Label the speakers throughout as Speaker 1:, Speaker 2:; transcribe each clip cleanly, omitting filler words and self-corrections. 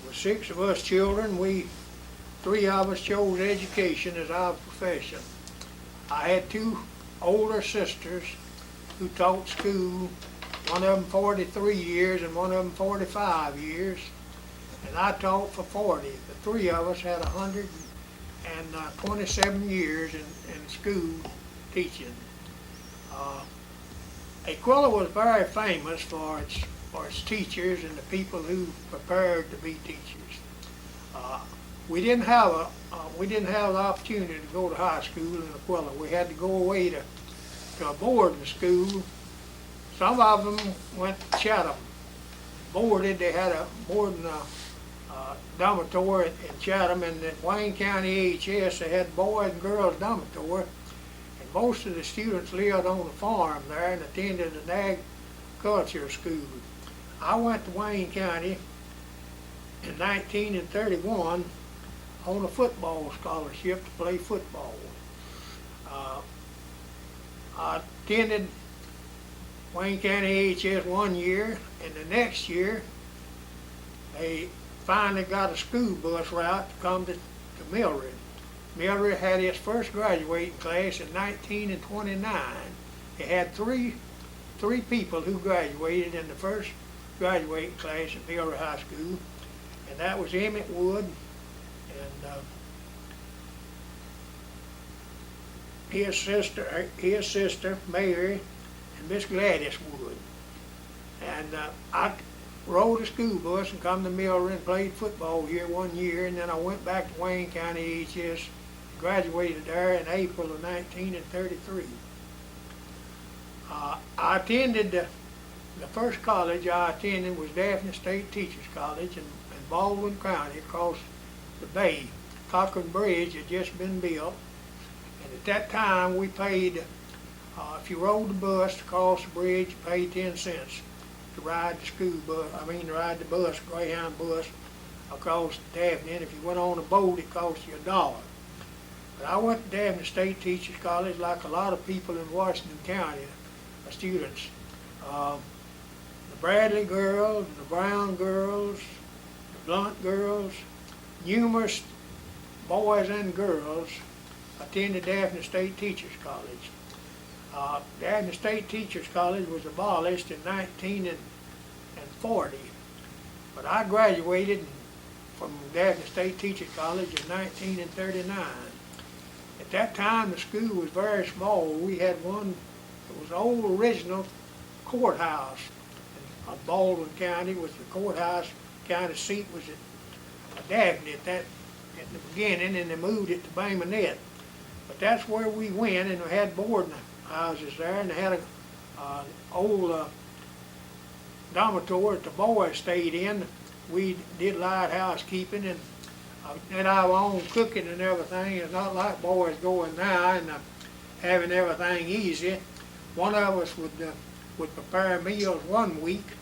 Speaker 1: With 6 of us children, 3 of us chose education as our profession. I had 2 older sisters who taught school, one of them 43 years and one of them 45 years, and I taught for 40. The 3 of us had 127 years in school teaching. Aquila was very famous for its teachers and the people who prepared to be teachers. We didn't have the opportunity to go to high school in Aquila. We had to go away to a boarding school. Some of them went to Chatham, boarded. They had a boarding dormitory in Chatham, and at Wayne County AHS they had boys and girls dormitory. And most of the students lived on the farm there and attended an agriculture school. I went to Wayne County in 1931 on a football scholarship to play football. I attended Wayne County AHS 1 year, and the next year they finally got a school bus route to come to Mildred. Mildred had its first graduating class in 1929. It had three people who graduated in the first graduating class at Mildred High School, and that was Emmett Wood and his sister Mary and Miss Gladys Wood. And I rode a school bus and come to Mildred and played football here 1 year, and then I went back to Wayne County AHS, graduated there in April of 1933. I attended the first college I attended was Daphne State Teachers College in Baldwin County across the bay. Cochran Bridge had just been built, and at that time we paid, if you rode the bus to cross the bridge, you paid 10 cents to ride the school bus, to ride the bus, Greyhound bus across Daphne, and if you went on a boat it cost you $1. But I went to Daphne State Teachers College like a lot of people in Washington County, students. The Bradley girls, the Brown girls, the Blunt girls, numerous boys and girls attended Daphne State Teachers College. Daphne State Teachers College was abolished in 1940, but I graduated from Daphne State Teachers College in 1939. At that time the school was very small. We had one, it was the old original courthouse in Baldwin County. Was the courthouse. County seat was at Daphne at the beginning, and they moved it to Baymonette. But that's where we went, and we had boarding houses there, and they had an old dormitory that the boys stayed in. We did light housekeeping and did our own cooking and everything. It's not like boys going now and having everything easy. One of us would prepare meals 1 week,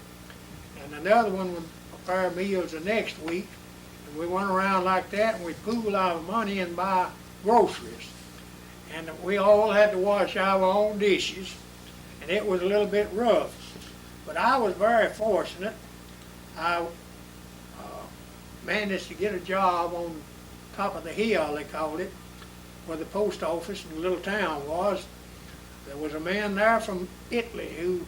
Speaker 1: and another one would prepare meals the next week. And we went around like that, and we'd pool our money and buy groceries. And we all had to wash our own dishes, and it was a little bit rough. But I was very fortunate. I managed to get a job on top of the hill, they called it, where the post office in the little town was. There was a man there from Italy who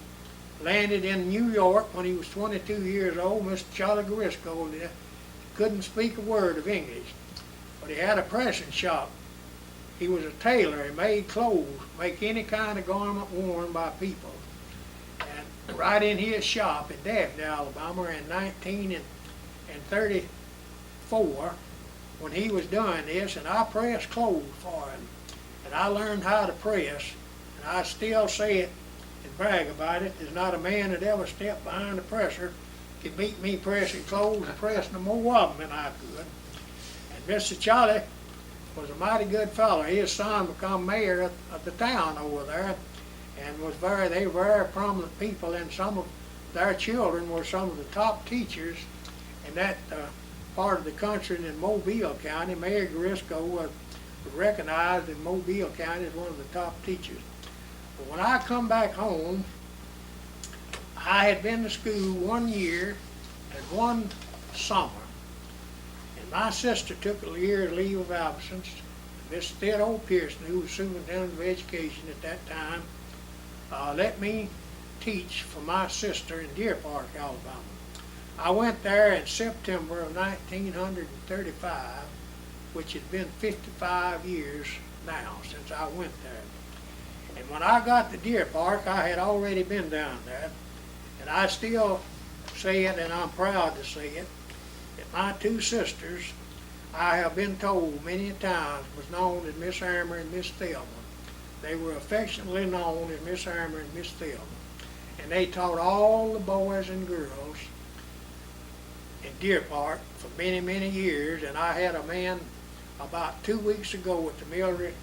Speaker 1: landed in New York when he was 22 years old, Mr. Charlie Garisco. He couldn't speak a word of English, but he had a pressing shop. He was a tailor. He made clothes, make any kind of garment worn by people. And right in his shop in Daphne, Alabama, in 1934, when he was doing this, and I pressed clothes for him, and I learned how to press. I still say it and brag about it. There's not a man that ever stepped behind the presser could beat me pressing clothes and pressing no more of them than I could. And Mr. Charlie was a mighty good fellow. His son became mayor of the town over there, and they were very prominent people, and some of their children were some of the top teachers in that part of the country. And in Mobile County, Mayor Garisco was recognized in Mobile County as one of the top teachers. But when I come back home, I had been to school 1 year and 1 summer. And my sister took a year's leave of absence. Miss Theodore Pearson, who was superintendent of education at that time, let me teach for my sister in Deer Park, Alabama. I went there in September of 1935, which has been 55 years now since I went there. And when I got to Deer Park, I had already been down there, and I still say it, and I'm proud to say it, that my two sisters, I have been told many times, was known as Miss Armour and Miss Thelma. They were affectionately known as Miss Armour and Miss Thelma. And they taught all the boys and girls in Deer Park for many, many years. And I had a man about 2 weeks ago at the Mildred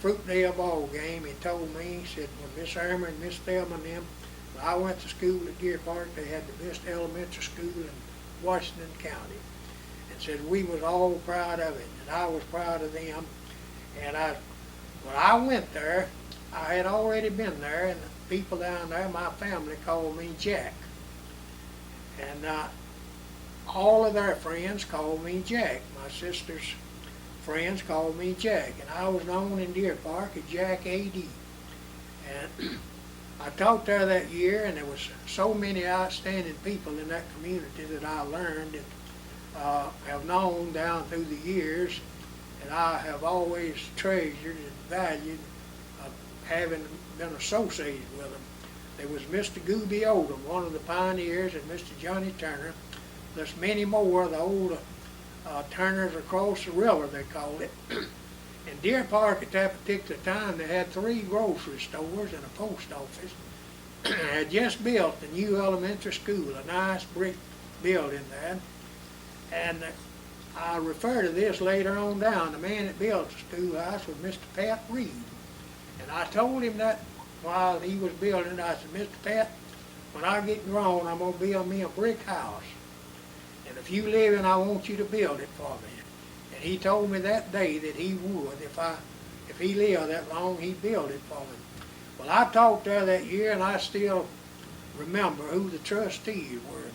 Speaker 1: Fruitdale ball game. He told me, he said, when Miss Armour and Miss Thelma and them, when I went to school at Deer Park, they had the best elementary school in Washington County. And said we was all proud of it, and I was proud of them. And when I went there, I had already been there, and the people down there, my family, called me Jack. And all of their friends called me Jack. My sister's friends called me Jack, and I was known in Deer Park as Jack A.D. And I taught there that year, and there was so many outstanding people in that community that I learned and have known down through the years, and I have always treasured and valued having been associated with them. There was Mr. Gooby Odom, one of the pioneers, and Mr. Johnny Turner. There's many more of the old Turners across the river, they called it. In Deer Park at that particular time, they had 3 grocery stores and a post office. They had just built the new elementary school, a nice brick building there. And I refer to this later on down. The man that built the schoolhouse was Mr. Pat Reed. And I told him that while he was building it, I said, Mr. Pat, when I get grown, I'm going to build me a brick house. And if you live in, I want you to build it for me. And he told me that day that he would, if he lived that long, he'd build it for me. Well, I taught there that year, and I still remember who the trustees were.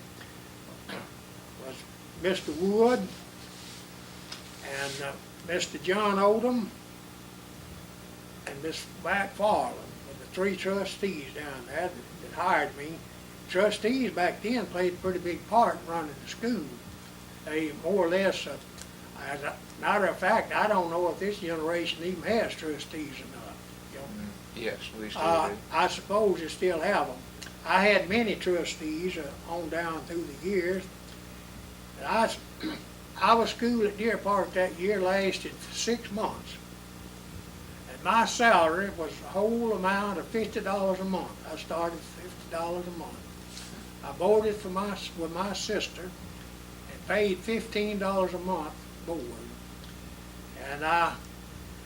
Speaker 1: Was Mr. Wood and Mr. John Odom and Miss McFarland were the 3 trustees down there that hired me. Trustees back then played a pretty big part in running the school. They more or less, as a matter of fact, I don't know if this generation even has trustees or not. You know?
Speaker 2: Yes, we still do.
Speaker 1: I suppose they still have them. I had many trustees on down through the years. And our school at Deer Park that year lasted for 6 months. And my salary was the whole amount of $50 a month. I started $50 a month. I boarded with my sister and paid $15 a month board. And I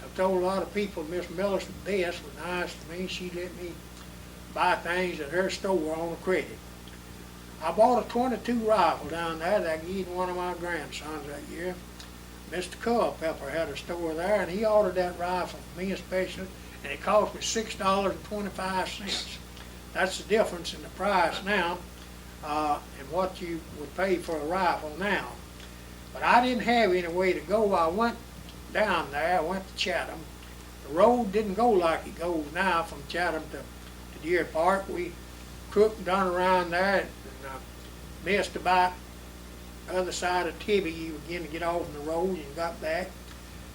Speaker 1: have told a lot of people Miss Millicent Best was nice to me. She let me buy things at her store on credit. I bought a .22 rifle down there that I gave one of my grandsons that year. Mr. Culpepper had a store there, and he ordered that rifle for me especially, and it cost me $6.25. That's the difference in the price now and what you would pay for a rifle now. But I didn't have any way to go. I went down there, I went to Chatham. The road didn't go like it goes now from Chatham to Deer Park. We crooked and done around there and missed about the other side of Tibby. You were going to get off the road and got back.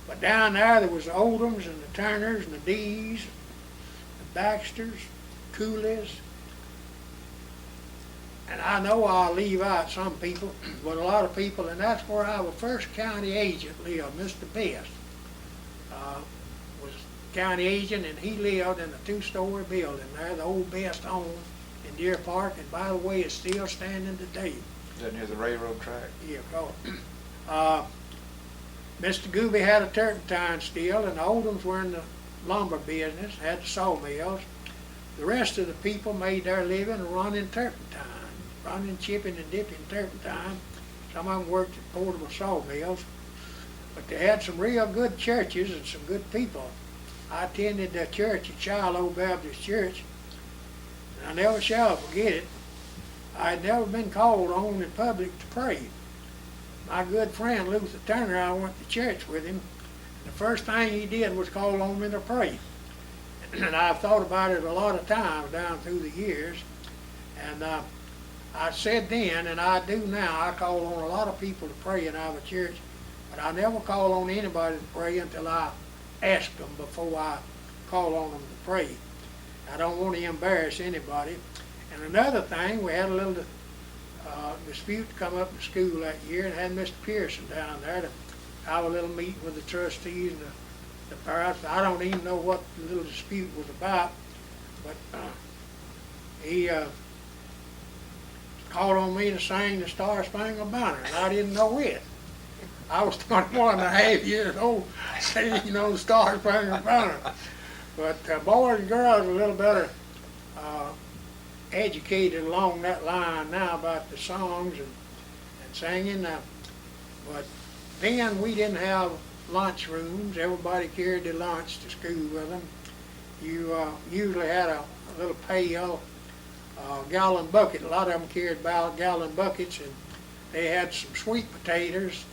Speaker 1: But down there was the Odoms and the Turners and the Dees, the Baxters, Coolies. And I know I'll leave out some people, but a lot of people, and that's where our first county agent lived, Mr. Best. Was county agent, and he lived in a 2-story building there, the old Best home in Deer Park, and by the way, it's still standing today.
Speaker 2: Is that near the railroad track?
Speaker 1: Yeah, Mr. Gooby had a turpentine still, and the Odoms were in the lumber business, had the sawmills. The rest of the people made their living running turpentine, running, chipping, and dipping turpentine. Some of them worked at portable sawmills, but they had some real good churches and some good people. I attended the church at Shiloh Baptist Church, and I never shall forget it. I had never been called on in public to pray. my good friend Luther Turner, I went to church with him. The first thing he did was call on me to pray. And I've thought about it a lot of times down through the years. And I said then, and I do now, I call on a lot of people to pray in our church, but I never call on anybody to pray until I ask them before I call on them to pray. I don't want to embarrass anybody. And another thing, we had a little dispute come up in school that year, and had Mr. Pearson down there to have a little meeting with the trustees and the parents. I don't even know what the little dispute was about, but he called on me to sing the Star Spangled Banner, and I didn't know it. I was 21.5 years old, singing, the Star Spangled Banner. But boys and girls are a little better educated along that line now about the songs and singing. But then we didn't have lunch rooms. Everybody carried their lunch to school with them. You usually had a little pail, gallon bucket. A lot of them carried about gallon buckets, and they had some sweet potatoes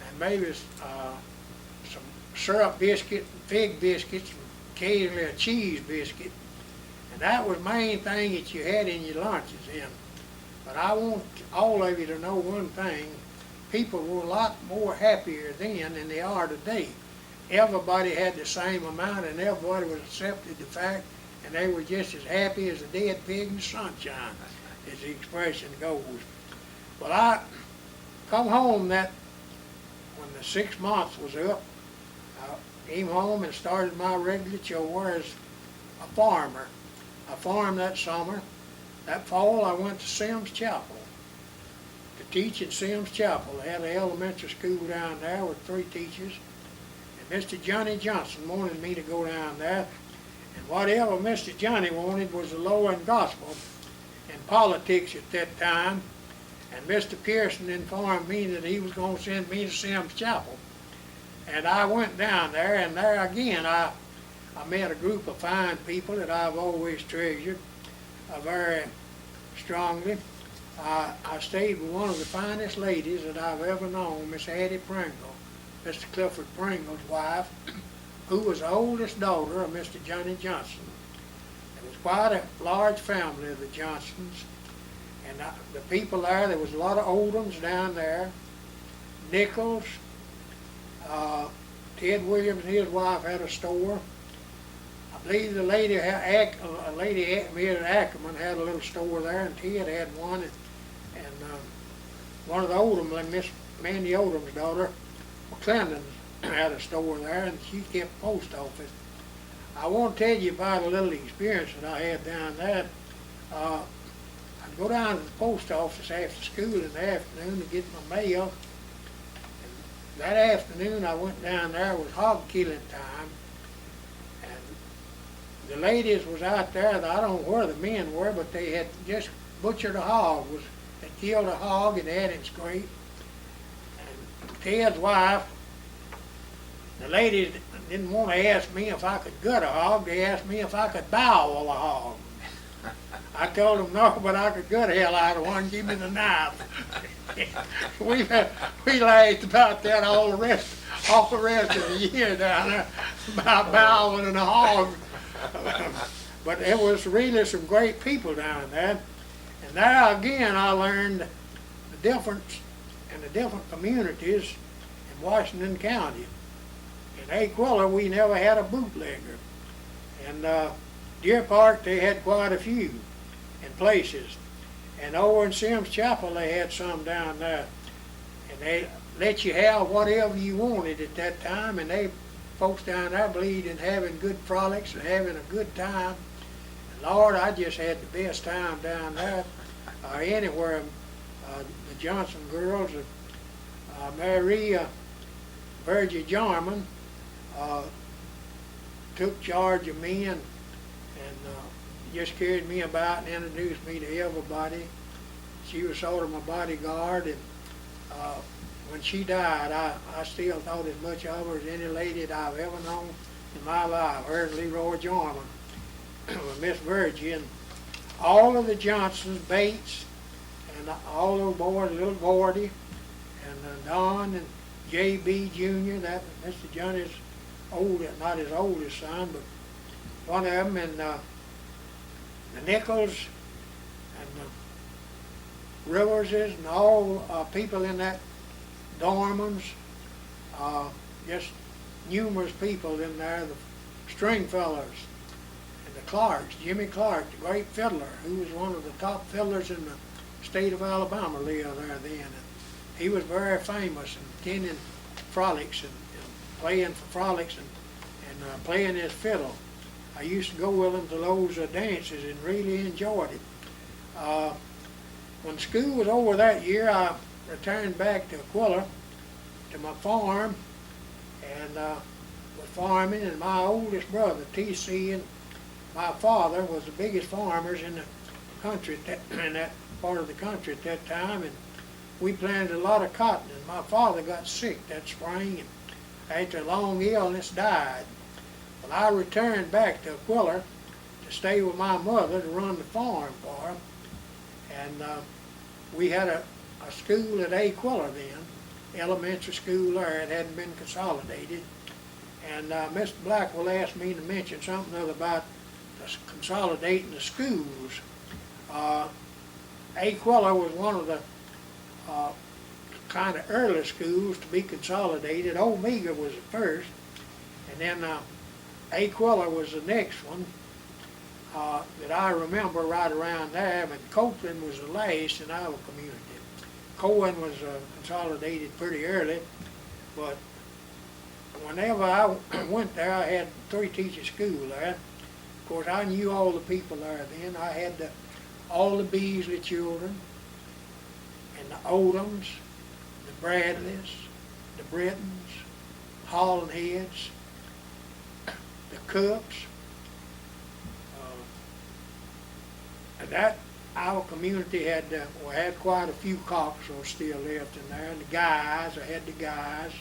Speaker 1: and maybe some syrup biscuit, fig biscuits, and occasionally a cheese biscuit. And that was the main thing that you had in your lunches then. But I want all of you to know one thing. People were a lot more happier then than they are today. Everybody had the same amount, and everybody was accepted the fact, and they were just as happy as a dead pig in the sunshine, as the expression goes. Well, I come home when the 6 months was up. I came home and started my regular chore as a farmer. I farmed that summer. That fall I went to Sims Chapel to teach in Sims Chapel. They had an elementary school down there with 3 teachers. And Mr. Johnny Johnson wanted me to go down there. And whatever Mr. Johnny wanted was the law and gospel and politics at that time. And Mr. Pearson informed me that he was going to send me to Sims Chapel. And I went down there, and there again I met a group of fine people that I've always treasured very strongly. I stayed with one of the finest ladies that I've ever known, Miss Hattie Pringle, Mr. Clifford Pringle's wife, who was the oldest daughter of Mr. Johnny Johnson. It was quite a large family of the Johnsons. And the people there was a lot of Oldhams down there, Nichols, Ted Williams and his wife had a store. I believe the lady Mary Ackerman had a little store there, and Ted had one, and one of the Oldham, Miss Mandy Oldham's daughter, McClendon, had a store there, and she kept post office. I want to tell you about a little experience that I had down there. I'd go down to the post office after school in the afternoon to get my mail. And that afternoon I went down there. It was hog killing time. And the ladies was out there. I don't know where the men were, but they had just butchered a hog. They killed a hog and had it scraped. And Ted's wife, the ladies didn't want to ask me if I could gut a hog. They asked me if I could bowel a hog. I told them no, but I could gut the hell out of one. Give me the knife. we laughed about that all the rest of the year down there about boweling a hog. But it was really some great people down there. And there again I learned the difference in the different communities in Washington County. In Aquila we never had a bootlegger. And Deer Park they had quite a few in places. And over in Sims Chapel they had some down there. And they let you have whatever you wanted at that time, and folks down there believed in having good frolics and having a good time. And Lord, I just had the best time down there. Anywhere. The Johnson girls, Maria Virgie Jarman, took charge of me and just carried me about and introduced me to everybody. She was sort of my bodyguard, and when she died, I still thought as much of her as any lady that I've ever known in my life. Her and Leroy Jarman with Miss Virgie, and all of the Johnsons, Bates, and all those boys, little Gordy, and Don and J.B. Jr., that Mr. Johnny's not his oldest son, but one of them, and the Nichols and the Riverses and all people in that Dormans, just numerous people in there, the Stringfellers and the Clarks, Jimmy Clark, the great fiddler, who was one of the top fiddlers in the state of Alabama, lived there then. And he was very famous and attending frolics and playing for frolics and playing his fiddle. I used to go with him to those dances and really enjoyed it. When school was over that year, I returned back to Aquila, to my farm, and was farming, and my oldest brother, T.C., and my father was the biggest farmers in the country, in that part of the country at that time, and we planted a lot of cotton, and my father got sick that spring, and after a long illness died. Well, I returned back to Aquila to stay with my mother to run the farm for her, and we had a school at Aquila then, elementary school there. It hadn't been consolidated, and Mr. Blackwell asked me to mention something other about consolidating the schools. Aquila was one of the kind of early schools to be consolidated. Omega was the first, and then Aquila was the next one that I remember right around there, but Copeland was the last in our community. Cohen was consolidated pretty early, but whenever I went there, I had 3 teacher school there. Of course, I knew all the people there then. I had all the Beasley children, and the Odoms, the Bradleys, the Brittons, Holland Heads, the Cooks, and that our community had quite a few Cocks still left in there, and the Guys. I had the Guys,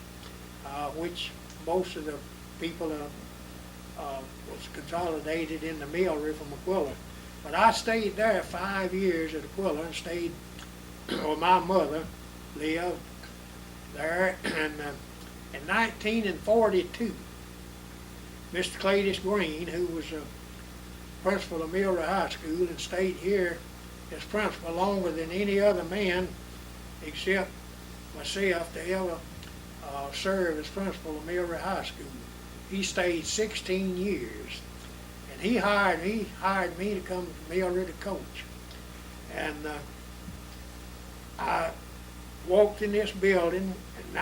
Speaker 1: which most of the people was consolidated in the Millry from Aquila. But I stayed there 5 years at Aquila and stayed where my mother lived there. And in 1942, Mr. Cletus Green, who was a principal of Millry High School and stayed here as principal longer than any other man except myself to ever serve as principal of Millry High School. He stayed 16 years, and he hired me to come to Millry to coach. And I walked in this building when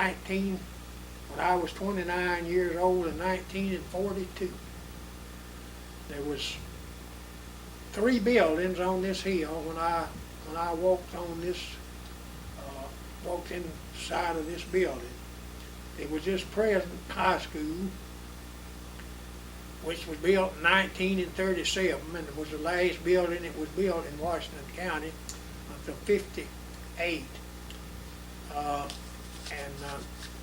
Speaker 1: I was 29 years old in 1942. There was 3 buildings on this hill when I walked inside of this building. It was this present high school, which was built in 1937, and it was the last building that was built in Washington County until '58.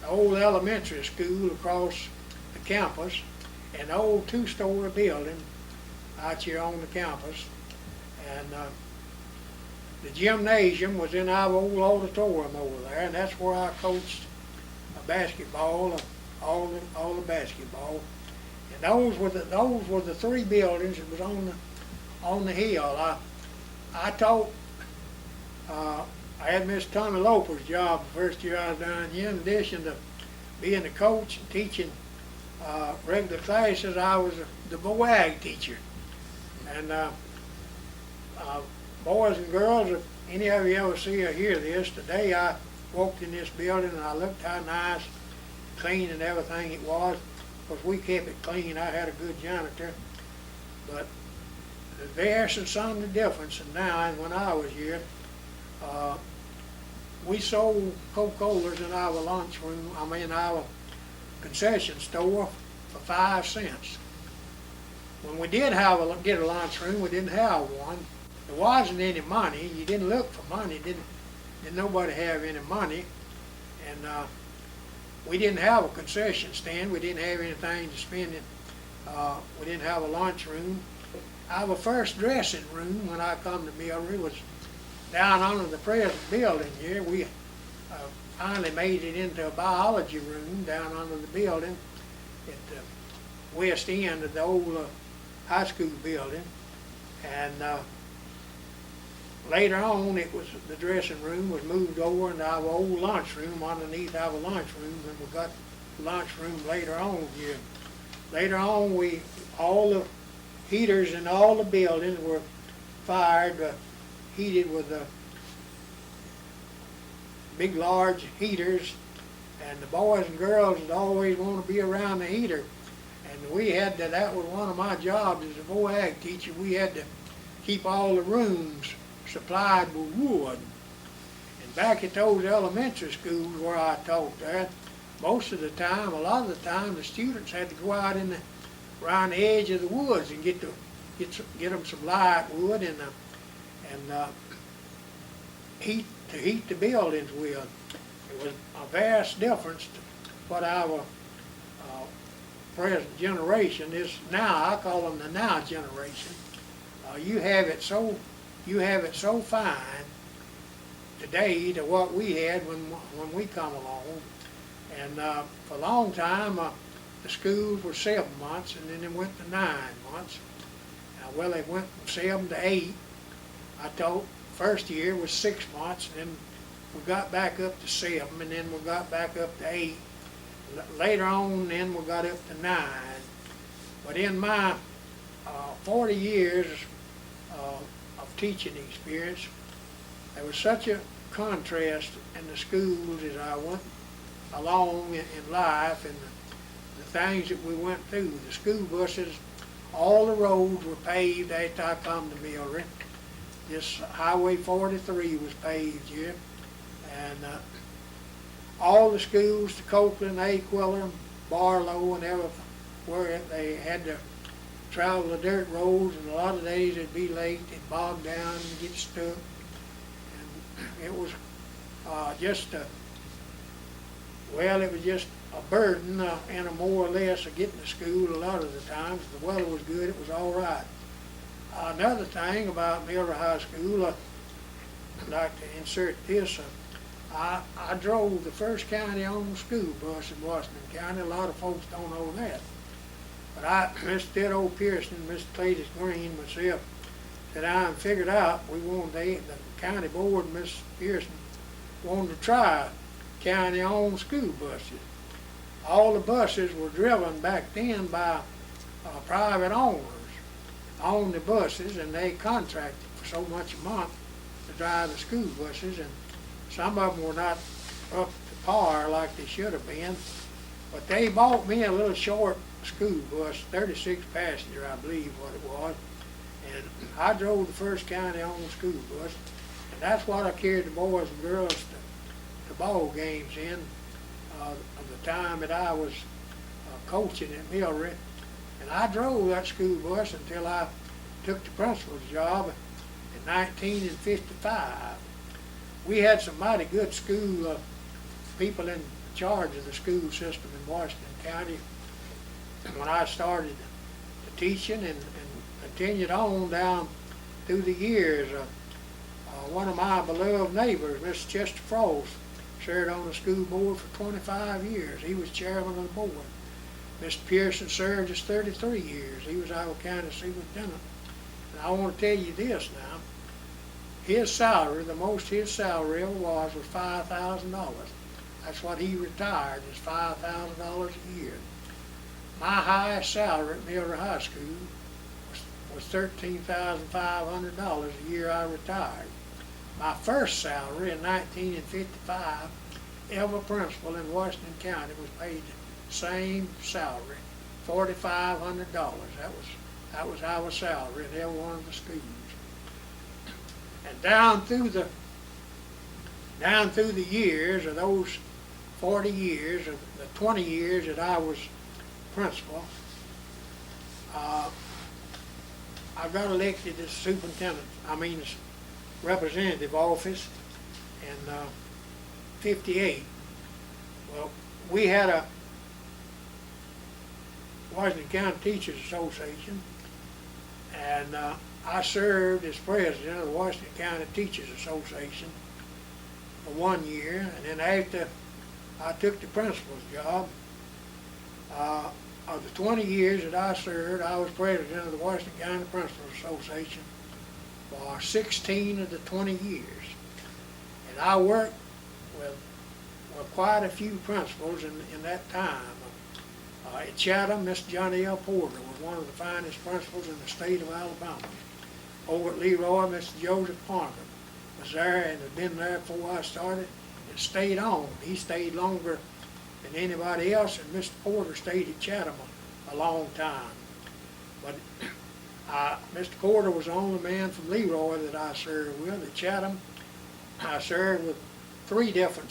Speaker 1: The old elementary school across the campus, and the old 2-story building out here on the campus, and the gymnasium was in our old auditorium over there, and that's where I coached basketball, all the basketball. And those were the 3 buildings that was on the hill. I taught. I had Miss Tommy Loper's job the first year I was down here. In addition to being a coach and teaching regular classes, I was the BOAG teacher. And boys and girls, if any of you ever see or hear this, today I walked in this building and I looked how nice, clean and everything it was. Of course, we kept it clean. I had a good janitor. But there's some difference in now and when I was here. We sold Coca-Colas in our lunchroom, our concession store for 5 cents. When we did get a lunchroom, we didn't have one. There wasn't any money. You didn't look for money. Didn't nobody have any money. And we didn't have a concession stand. We didn't have anything to spend it. We didn't have a lunchroom. Our first dressing room when I come to Millry was down under the present building here. finally made it into a biology room down under the building at the west end of the old high school building. And later on, the dressing room was moved over into our old lunchroom underneath our lunchroom, and we got the lunchroom later on here. Later on, all the heaters in all the buildings were fired, heated with big, large heaters, and the boys and girls would always want to be around the heater. And that was one of my jobs as a boy ag teacher. We had to keep all the rooms supplied with wood. And back at those elementary schools where I taught there, most of the time, a lot of the time, the students had to go out around the edge of the woods and get them some light wood and heat the buildings with. It was a vast difference to what our present generation is now. I call them the now generation. You have it so fine today to what we had when we come along. And for a long time, the schools were 7 months, and then they went to 9 months. Well, they went from 7 to 8. I taught first year was 6 months, and then we got back up to 7, and then we got back up to 8. Later on, then we got up to 9. But in my 40 years of teaching experience, there was such a contrast in the schools as I went along in life, and the things that we went through. The school buses, all the roads were paved after I come to Millry. This Highway 43 was paved here, and all the schools, the Copeland, Aquilla, Barlow, and everywhere, they had to travel the dirt roads, and a lot of days they'd be late, they'd bog down and get stuck. And it was it was just a burden and a more or less of getting to school a lot of the times. If the weather was good, it was all right. Another thing about Millry High School, I'd like to insert this. I drove the first county-owned school bus in Washington County. A lot of folks don't know that. But Mr. Ted O. Pearson and Mr. Cletus Green, myself, sat down and figured out the county board and Mr. Pearson wanted to try county-owned school buses. All the buses were driven back then by private owners, owned the buses, and they contracted for so much a month to drive the school buses, and some of them were not up to par like they should have been. But they bought me a little short school bus, 36 passenger, I believe what it was, and I drove the first county-owned school bus, and that's what I carried the boys and girls to ball games in of the time that I was coaching at Millry. And I drove that school bus until I took the principal's job in 1955. We had some mighty good school people in charge of the school system in Washington County when I started teaching and continued on down through the years. One of my beloved neighbors, Mr. Chester Frost, served on the school board for 25 years. He was chairman of the board. Mr. Pearson served us 33 years. He was our county superintendent. And I want to tell you this now. His salary, the most his salary ever was $5,000. That's what he retired, is $5,000 a year. My highest salary at Millry High School was $13,500 a year I retired. My first salary in 1955, ever principal in Washington County, was paid the same salary, $4,500. That was our salary in every one of the schools. And down through the years of those 40 years, of the 20 years that I was principal, I got elected as representative office in 58. Well, we had a Washington County Teachers Association, and I served as president of the Washington County Teachers Association for 1 year, and then after I took the principal's job, of the 20 years that I served, I was president of the Washington County Principals Association for 16 of the 20 years. And I worked with quite a few principals in that time. At Chatham, Mr. Johnny L. Porter was one of the finest principals in the state of Alabama. Over at Leroy, Mr. Joseph Parker was there and had been there before I started and stayed on. He stayed longer than anybody else, and Mr. Porter stayed at Chatham a long time. But Mr. Porter was the only man from Leroy that I served with. At Chatham, I served with three different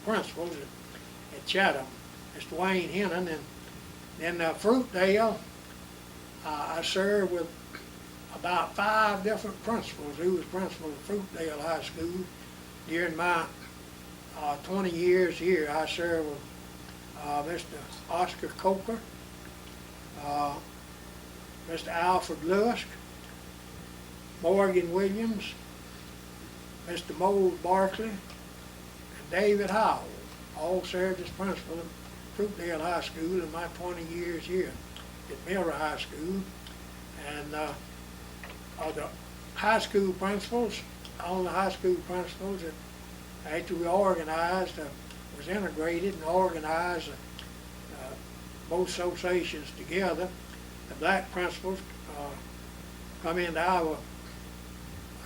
Speaker 1: principals at Chatham. Mr. Wayne Hennon, and then Fruitdale, I served with about 5 different principals who was principal of Fruitdale High School. During my 20 years here, I served with Mr. Oscar Coker, Mr. Alfred Lusk, Morgan Williams, Mr. Mose Barkley, and David Howell. All served as principal at Fruitdale High School in my 20 years here at Miller High School. And the high school principals, all the high school principals that after we organized, was integrated and organized both associations together. The black principals come into our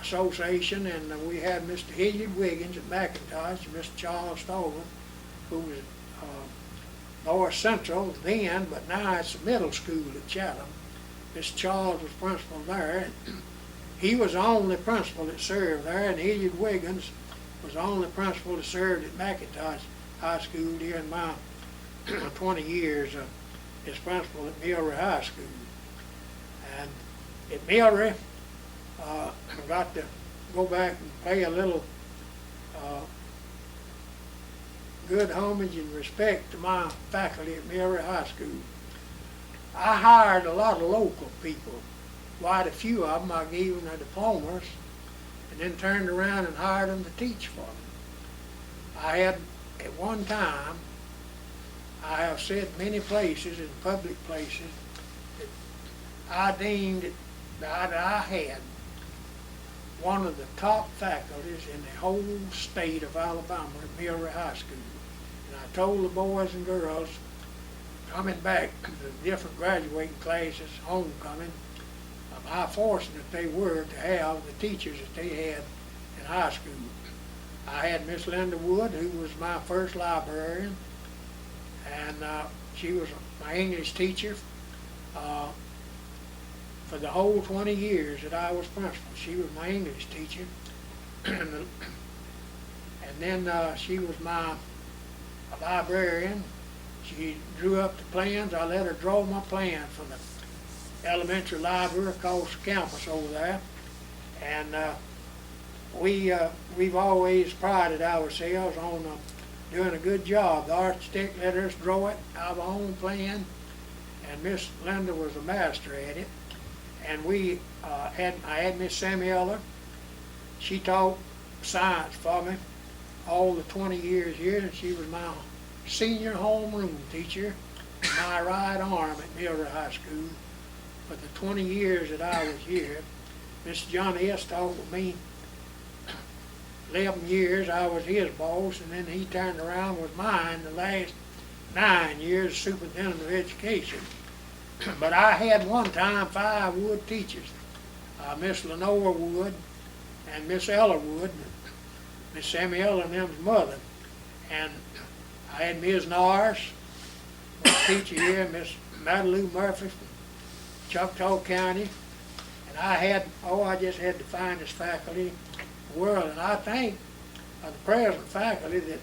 Speaker 1: association, and we had Mr. Hilliard Wiggins at McIntosh and Mr. Charles Stover, who was North Central then, but now it's a middle school at Chatham. Mr. Charles was principal there. He was the only principal that served there, and Hilliard Wiggins was the only principal that served at McIntosh High School during my 20 years as principal at Millry High School. And at Millry, I got to go back and pay a little good homage and respect to my faculty at Millry High School. I hired a lot of local people. Quite a few of them I gave them their diplomas and then turned around and hired them to teach for them. I had, at one time, I have said many places, in public places, that I deemed that I had one of the top faculties in the whole state of Alabama at Millry High School. And I told the boys and girls coming back to the different graduating classes, homecoming, of how fortunate they were to have the teachers that they had in high school. I had Miss Linda Wood, who was my first librarian, and she was my English teacher for the whole 20 years that I was principal. She was my English teacher. And then she was my librarian. She drew up the plans. I let her draw my plan for the elementary library across the campus over there. And we've always prided ourselves on doing a good job. The architect let us draw it, our own plan, and Miss Linda was a master at it. And I had Miss Samuela. She taught science for me all the 20 years here, and she was my senior homeroom teacher, my right arm at Millry High School for the 20 years that I was here. Mr. Johnny S. taught with me 11 years. I was his boss, and then he turned around with mine the last 9 years, superintendent of education. But I had one time 5 Wood teachers, Miss Lenore Wood and Miss Ella Wood, Miss Samuel and them's mother. And I had Ms. Norris, a teacher here, Miss Madeline Murphy from Choctaw County. And I just had the finest faculty in the world. And I think of the present faculty that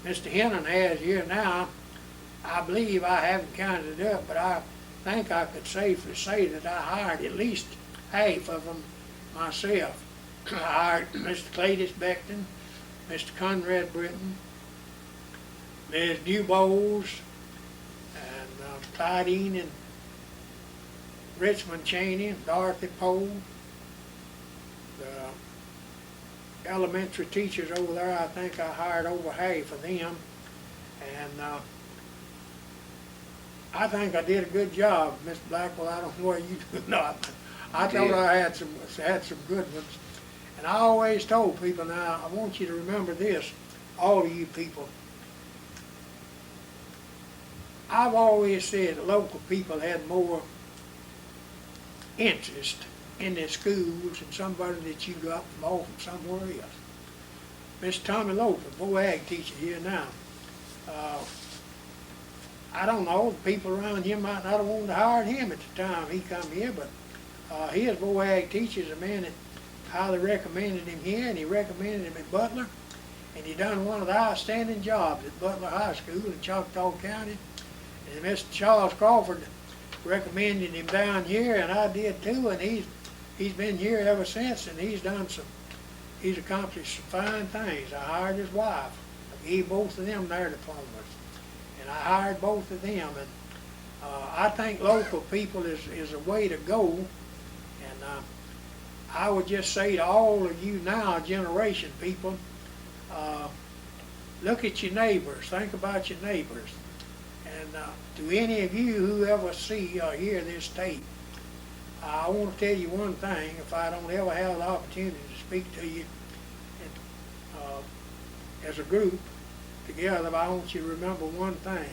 Speaker 1: Mr. Hennon has here now, I believe, I haven't counted it up, but I think I could safely say that I hired at least half of them myself. I hired Mr. Cletus Beckton, Mr. Conrad Britton, Ms. Dubose, and Clydine and Richmond Cheney, and Dorothy Poe, elementary teachers over there, I think I hired over half of them. And I think I did a good job, Miss Blackwell. I don't know whether you do or not, but I thought I had some good ones. And I always told people, now I want you to remember this, all of you people. I've always said that local people had more interest in their schools than somebody that you got from somewhere else. Mr. Tommy Loper, ag teacher here now. I don't know, the people around here might not have wanted to hire him at the time he come here, but his ag teacher is a man that highly recommended him here, and he recommended him at Butler, and he done one of the outstanding jobs at Butler High School in Choctaw County. And Mr. Charles Crawford recommended him down here, and I did too, and he's been here ever since, and he's accomplished some fine things. I hired his wife. I gave both of them their diplomas, and I hired both of them, and I think local people is a way to go. And I would just say to all of you now, generation people, look at your neighbors, think about your neighbors. And to any of you who ever see or hear this tape, I want to tell you one thing. If I don't ever have the opportunity to speak to you as a group together, I want you to remember one thing.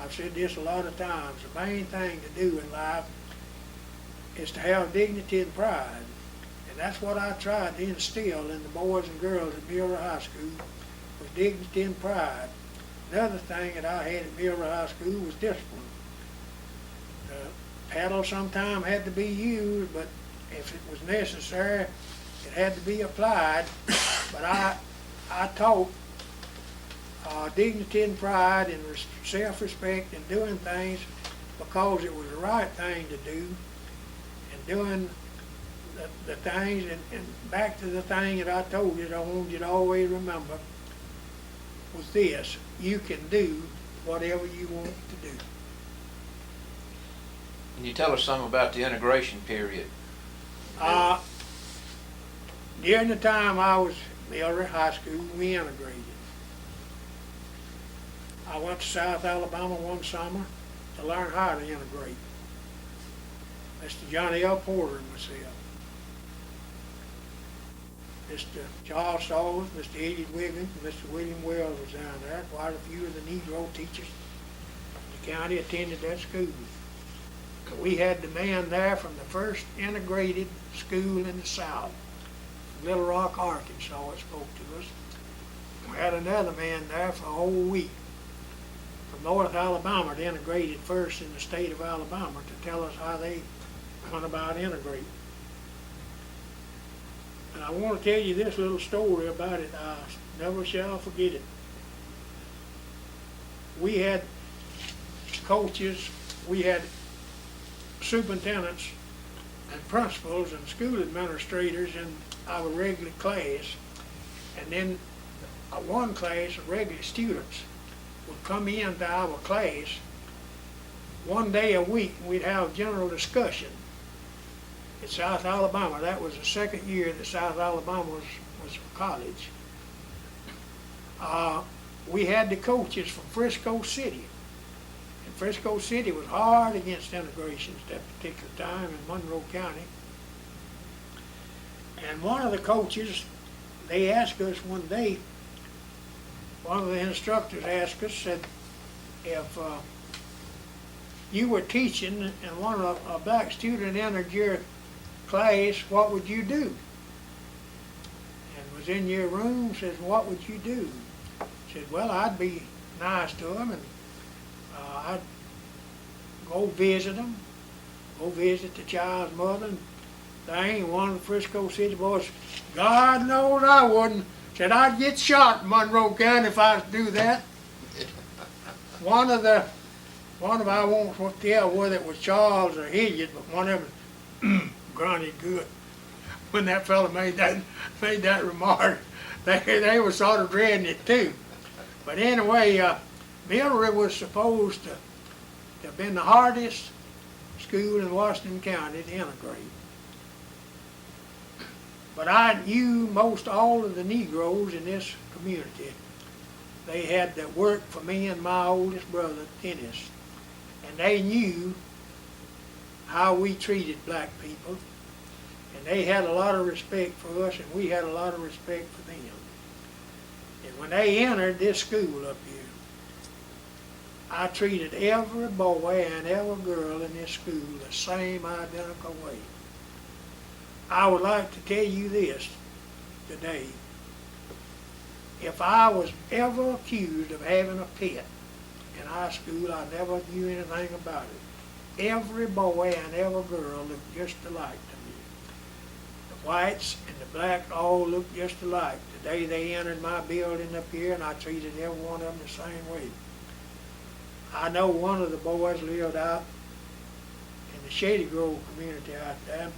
Speaker 1: I've said this a lot of times. The main thing to do in life is to have dignity and pride. And that's what I tried to instill in the boys and girls at Milroy High School, was dignity and pride. Another thing that I had at Milroy High School was discipline. The paddle sometimes had to be used, but if it was necessary, it had to be applied. But I taught dignity and pride and self-respect and doing things because it was the right thing to do, and doing the things, and back to the thing that I told you that I wanted you to always remember was this: you can do whatever you want to do.
Speaker 2: Can you tell us something about the integration period?
Speaker 1: During the time I was at Milroy High School, we integrated. I went to South Alabama one summer to learn how to integrate. Mr. Johnny L. Porter and myself. Mr. Charles Stallworth, Mr. Eddie Wiggins, and Mr. William Wells was down there. Quite a few of the Negro teachers in the county attended that school. We had the man there from the first integrated school in the South, Little Rock, Arkansas, that spoke to us. We had another man there for a whole week from North Alabama, that integrated first in the state of Alabama, to tell us how they went about integrating. And I want to tell you this little story about it. I never shall forget it. We had coaches, we had superintendents and principals and school administrators in our regular class, and then one class of regular students would come into our class one day a week, and we'd have general discussion. At South Alabama, that was the second year that South Alabama was college. We had the coaches from Frisco City. And Frisco City was hard against integrations at that particular time in Monroe County. And one of the coaches, they asked us one day, one of the instructors asked us, said, if you were teaching and a black student entered your class, what would you do? And was in your room, says, what would you do? Said, well, I'd be nice to them, and I'd go visit them, go visit the child's mother and thing. One of the Frisco City boys, God knows I wouldn't. Said, I'd get shot in Monroe County if I was to do that. One of I won't tell whether it was Charles or Hilliard, but one of them grunted good when that fellow made that remark. They were sort of dreading it too. But anyway, Milroy was supposed to have been the hardest school in Washington County to integrate. But I knew most all of the Negroes in this community. They had that worked for me and my oldest brother, Dennis. And they knew how we treated black people. And they had a lot of respect for us, and we had a lot of respect for them. And when they entered this school up here, I treated every boy and every girl in this school the same identical way. I would like to tell you this today. If I was ever accused of having a pet in high school, I never knew anything about it. Every boy and every girl looked just alike to me. The whites and the blacks all looked just alike. The day they entered my building up here, and I treated every one of them the same way. I know one of the boys lived out in the Shady Grove community out there.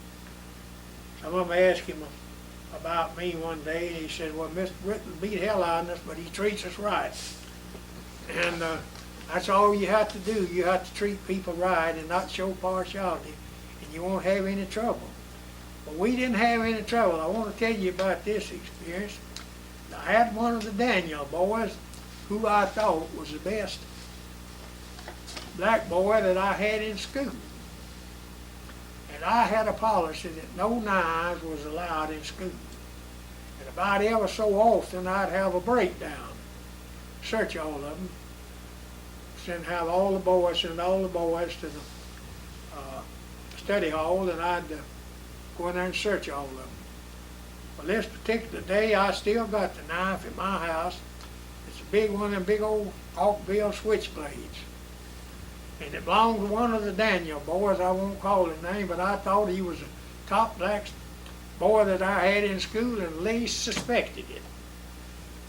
Speaker 1: Some of them asked him about me one day, and he said, well, Mr. Britton beat hell out of us, but he treats us right. And that's all you have to do. You have to treat people right and not show partiality, and you won't have any trouble. But we didn't have any trouble. I want to tell you about this experience. I had one of the Daniel boys who I thought was the best black boy that I had in school. And I had a policy that no knives was allowed in school. And about ever so often I'd have a breakdown, search all of them, send all the boys to the study hall, and I'd go in there and search all of them. Well, this particular day I still got the knife in my house. It's a big one of them big old hawkbill switchblades. And it belonged to one of the Daniel boys. I won't call his name, but I thought he was the top black boy that I had in school and least suspected it.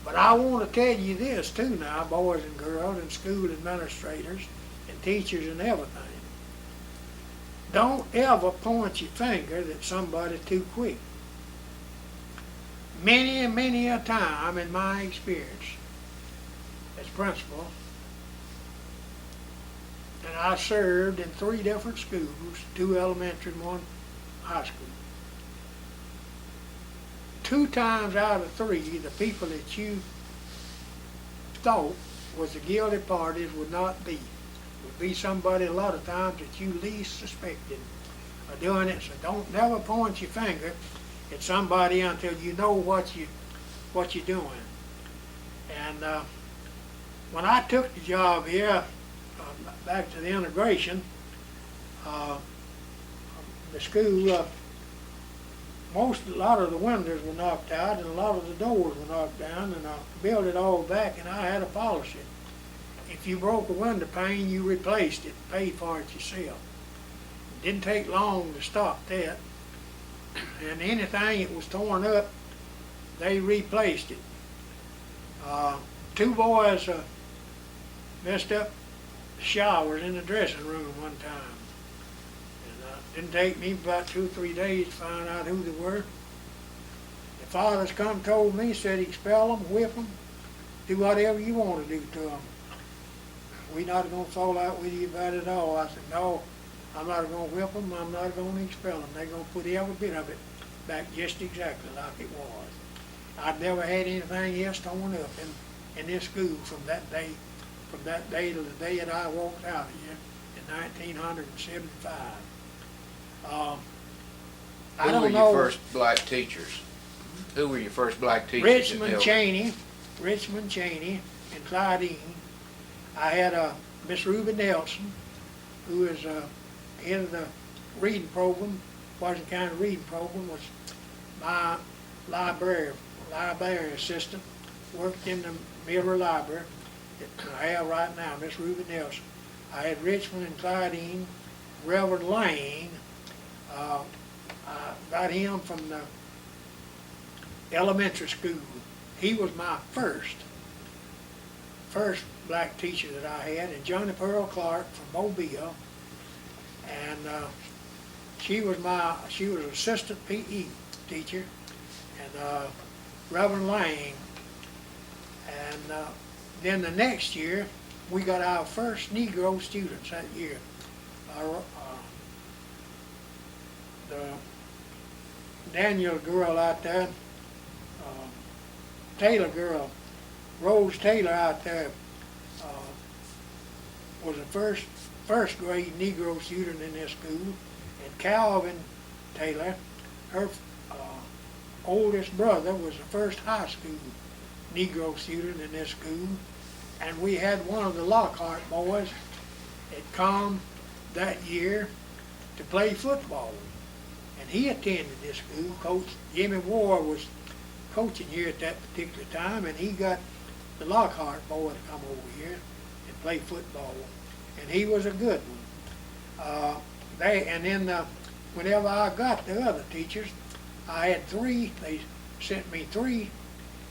Speaker 1: But I want to tell you this too now, boys and girls and school administrators and teachers and everything. Don't ever point your finger at somebody too quick. Many and many a time in my experience as principal, and I served in 3 different schools, 2 elementary and 1 high school. 2 times out of 3, the people that you thought was the guilty parties would not be. Would be somebody a lot of times that you least suspected of doing it. So don't never point your finger at somebody until you know what you're doing. And when I took the job here, back to the integration, the school, a lot of the windows were knocked out and a lot of the doors were knocked down, and I built it all back, and I had a policy. If you broke a window pane, you replaced it, paid for it yourself. It didn't take long to stop that. And anything that was torn up, they replaced it. 2 boys messed up showers in the dressing room one time. And it didn't take me about 2 or 3 days to find out who they were. The fathers come told me, said expel them, whip them, do whatever you want to do to them. We're not going to fall out with you about it all. I said, no, I'm not going to whip them, I'm not going to expel them. They're going to put every bit of it back just exactly like it was. I've never had anything else torn up in this school from that day to the day that I walked out of here in 1975. I don't know.
Speaker 2: Who were your first black teachers? Who were your first black teachers?
Speaker 1: Richmond Cheney, and Clydine. I had Miss Ruby Nelson, who is head of the reading program, Washington County reading program, was my library assistant, worked in the Miller Library that I have right now, Miss Ruby Nelson. I had Richmond and Clydine, Reverend Lane. I got him from the elementary school. He was my first black teacher that I had, and Johnny Pearl Clark from Mobile, and she was assistant PE teacher, and Reverend Lang. And then the next year, we got our first Negro students that year. Daniel girl out there, Taylor girl, Rose Taylor out there, was the first grade Negro student in this school, and Calvin Taylor, her oldest brother, was the first high school Negro student in this school, and we had one of the Lockhart boys that come that year to play football, and he attended this school. Coach Jimmy Ward was coaching here at that particular time, and he got the Lockhart boy to come over here and play football, and he was a good one. Whenever I got the other teachers, I had three. They sent me three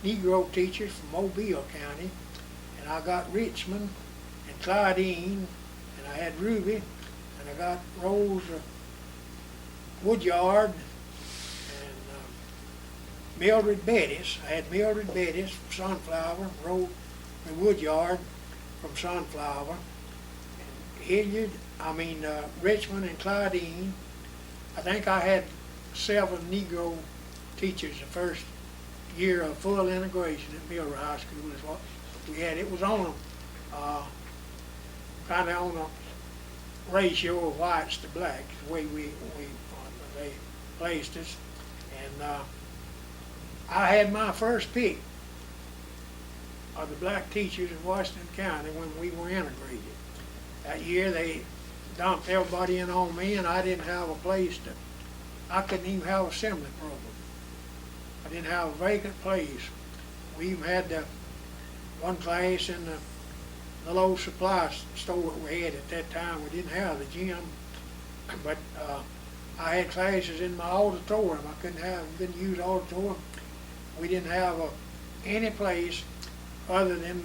Speaker 1: Negro teachers from Mobile County, and I got Richmond and Claudine, and I had Ruby, and I got Rose Woodyard, and Mildred Bettis. I had Mildred Bettis from Sunflower, Rose Woodyard from Sunflower, and Richmond and Claudine. I think I had 7 Negro teachers the first year of full integration at Mildred High School is what we had. It was on kind of on a ratio of whites to blacks, the way they placed us. And I had my first pick of the black teachers in Washington County when we were integrated. That year they dumped everybody in on me, and I didn't have a place to, I couldn't even have an assembly program. I didn't have a vacant place. We even had one class in the little supply store that we had at that time. We didn't have the gym, but I had classes in my auditorium. I couldn't use auditorium. We didn't have any place other than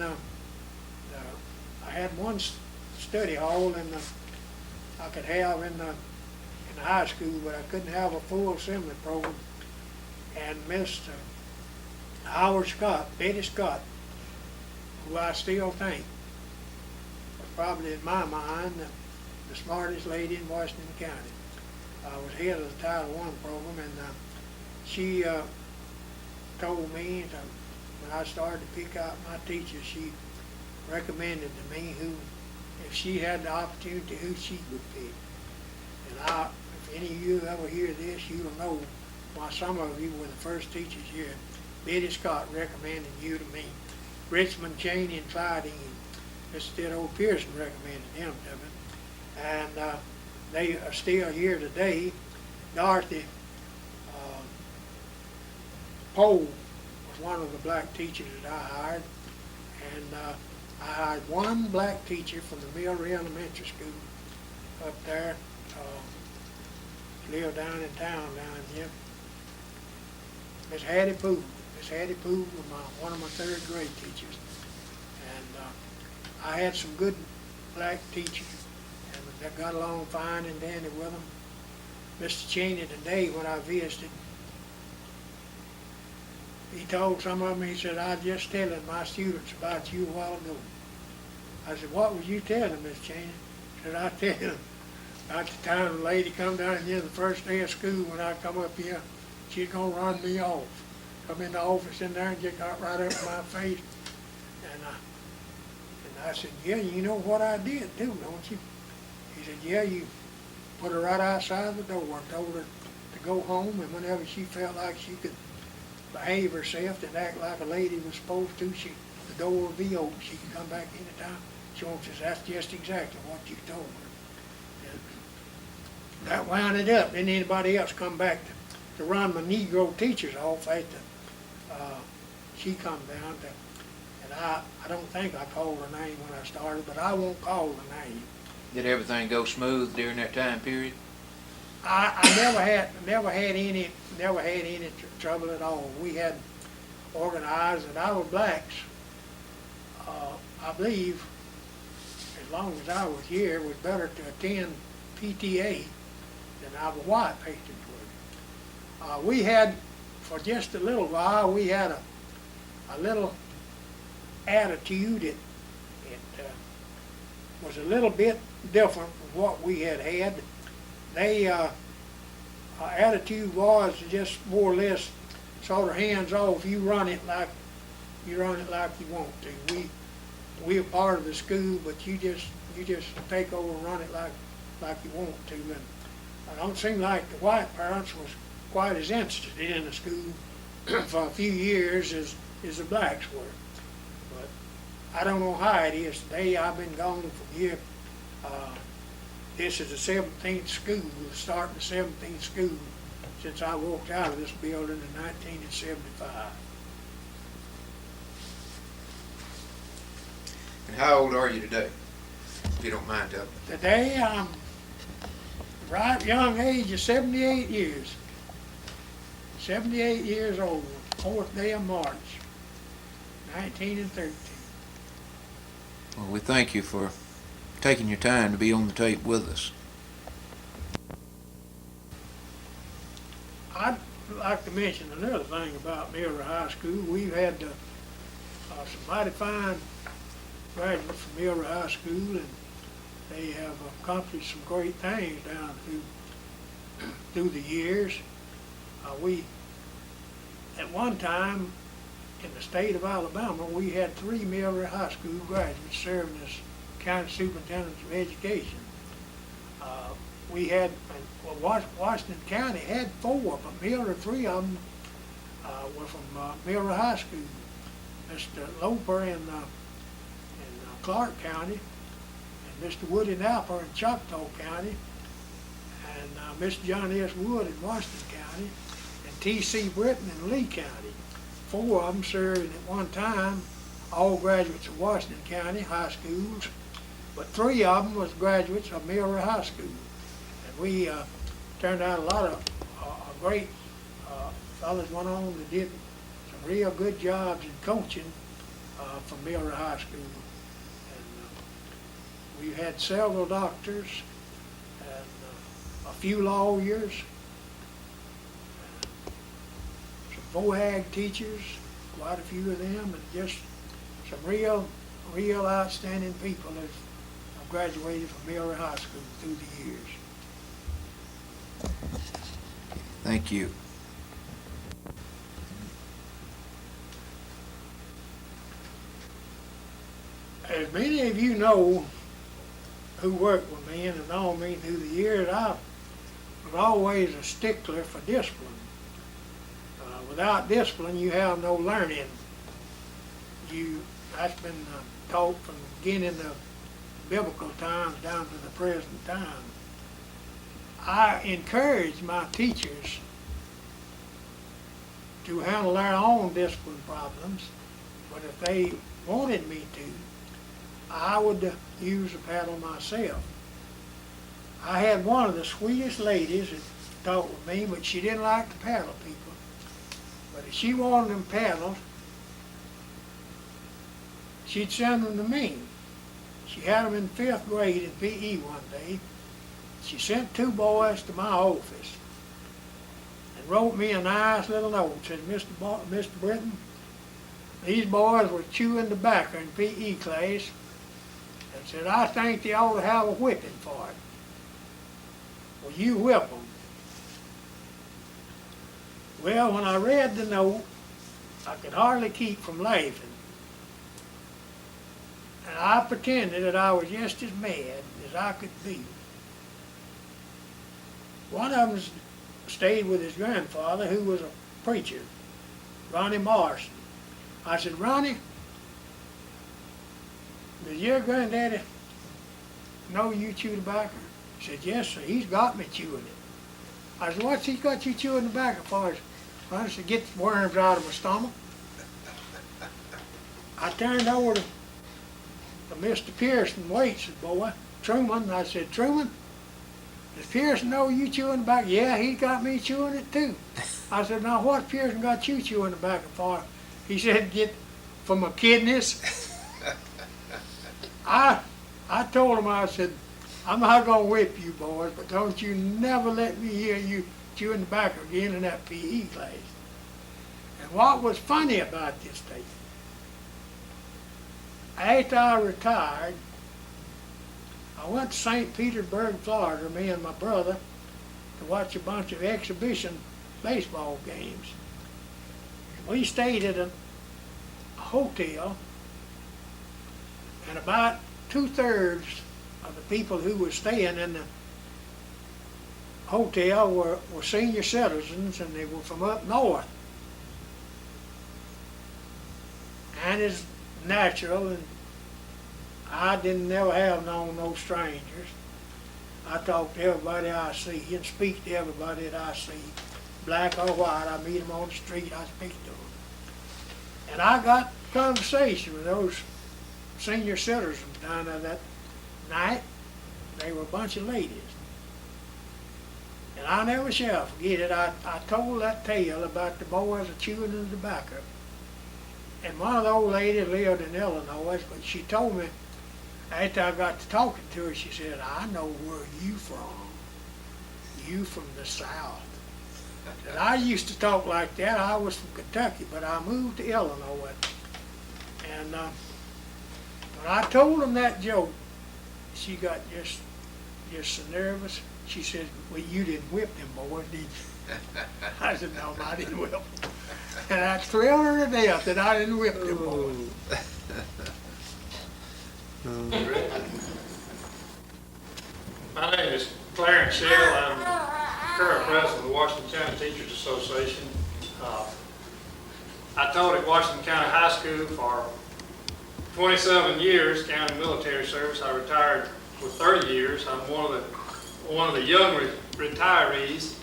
Speaker 1: I had one study hall I could have in the high school, but I couldn't have a full assembly program. And Miss Howard Scott, Betty Scott, who I still think was probably in my mind the smartest lady in Washington County. I was head of the Title I program, and she told me that when I started to pick out my teachers, she recommended to me who, if she had the opportunity, who she would pick. And if any of you ever hear this, you'll know why some of you were the first teachers here. Betty Scott recommended you to me. Richmond, Cheney, and Claudine. Mr. Theodore Pearson recommended them to me. And they are still here today. Dorothy Poe was one of the black teachers that I hired. And I hired one black teacher from the Miller Elementary School up there. Lived down in town down here. Miss Hattie Poole. Miss Hattie Poole was one of my third grade teachers. And I had some good black teachers, and that got along fine and dandy with them. Mr. Cheney today, when I visited, he told some of them, he said, I was just telling my students about you a while ago. I said, what was you telling, Miss Cheney? He said, I tell them, about the time the lady come down here the first day of school, when I come up here, she's going to run me off. Come in the office in there and just got right up in my face. And I said, yeah, you know what I did too, don't you? He said, yeah, you put her right outside the door and told her to go home, and whenever she felt like she could behave herself and act like a lady was supposed to, the door would be open. She could come back anytime she wants. That's just exactly what you told her. That wound it up. Then anybody else come back to run my Negro teachers off after she come down. And I don't think I called her name when I started, but I won't call her name.
Speaker 2: Did everything go smooth during that time period?
Speaker 1: I never had any trouble at all. We had organized, and our blacks, I believe, as long as I was here, it was better to attend PTA than our white patrons would. We had, for just a little while, we had a little attitude. It was a little bit different from what we had. They attitude was just more or less sort of hands off. You run it like you want to. We're part of the school, but you just take over and run it like you want to. And I don't seem like the white parents was quite as interested in the school for a few years as the blacks were. But I don't know how it is today. I've been gone from here. This is the 17th school, starting the 17th school since I walked out of this building in 1975.
Speaker 2: And how old are you today, if you don't mind telling me?
Speaker 1: Today I'm right young age of 78 years. 78 years old, 4th day of March, 1913.
Speaker 2: Well, we thank you for taking your time to be on the tape with us.
Speaker 1: I'd like to mention another thing about Milroy High School. We've had some mighty fine graduates from Milroy High School, and they have accomplished some great things down through the years. We, at one time, in the state of Alabama, we had 3 Milroy High School graduates serving as county superintendents of education. We had, Washington County had 4, but Milroy, 3 of them were from Milroy High School. Mr. Loper in Clark County, and Mr. Woody Napper in Choctaw County, and Mr. John S. Wood in Washington County, and T.C. Britton in Lee County. 4 of them served at one time, all graduates of Washington County high schools, but 3 of them was graduates of Milroy High School. And we turned out a lot of great fellas went on that did some real good jobs in coaching from Milroy High School. And we had several doctors and a few lawyers, some VOAG teachers, quite a few of them, and just some real outstanding people that have graduated from Milroy High School through the years.
Speaker 2: Thank you.
Speaker 1: As many of you know who worked with me and have known me through the years, I was always a stickler for discipline. Without discipline, you have no learning. That's been taught from the beginning of biblical times down to the present time. I encourage my teachers to handle their own discipline problems, but if they wanted me to, I would use a paddle myself. I had one of the sweetest ladies that taught with me, but she didn't like to paddle people. But if she wanted them paddles, she'd send them to me. She had them in 5th grade in PE one day. She sent 2 boys to my office and wrote me a nice little note. Said, Mr. Britton, these boys were chewing tobacco in PE class, and said, I think they ought to have a whipping for it. Will you whip them? Well, when I read the note, I could hardly keep from laughing. And I pretended that I was just as mad as I could be. One of them stayed with his grandfather, who was a preacher, Ronnie Morrison. I said, Ronnie, does your granddaddy know you chew tobacco? He said, yes, sir, he's got me chewing it. I said, what's he got you chewing tobacco for? I said, get the worms out of my stomach. I turned over to Mr. Pearson, Waits' boy, Truman, and I said, Truman, does Pearson know you chewing tobacco? Yeah, he got me chewing it too. I said, now what Pearson got you chewing tobacco for? He said, get for my kidneys. I told him, I said, I'm not going to whip you boys, but don't you never let me hear you chewing tobacco again in that PE class. And what was funny about this thing, after I retired, I went to St. Petersburg, Florida, me and my brother, to watch a bunch of exhibition baseball games. We stayed at a hotel, and about 2/3 of the people who were staying in the hotel were senior citizens, and they were from up north. And it's natural, and I didn't never have known no strangers. I talk to everybody I see and speak to everybody that I see, black or white. I meet them on the street, I speak to them. And I got conversation with those senior citizens down there that night. They were a bunch of ladies. And I never shall forget it. I told that tale about the boys chewing the tobacco. And one of the old ladies lived in Illinois, but she told me, after I got to talking to her, she said, I know where you from. You from the South. And I used to talk like that. I was from Kentucky, but I moved to Illinois. And when I told them that joke, she got just so nervous. She said, well, you didn't whip them boys, did you? I said, no, I didn't whip them. And I thrilled her to death that I didn't whip them boys.
Speaker 3: My name is Clarence Shell. I'm current president of the Washington County Teachers Association. I taught at Washington County High School for 27 years, county military service. I retired with 30 years. I'm one of the young retirees,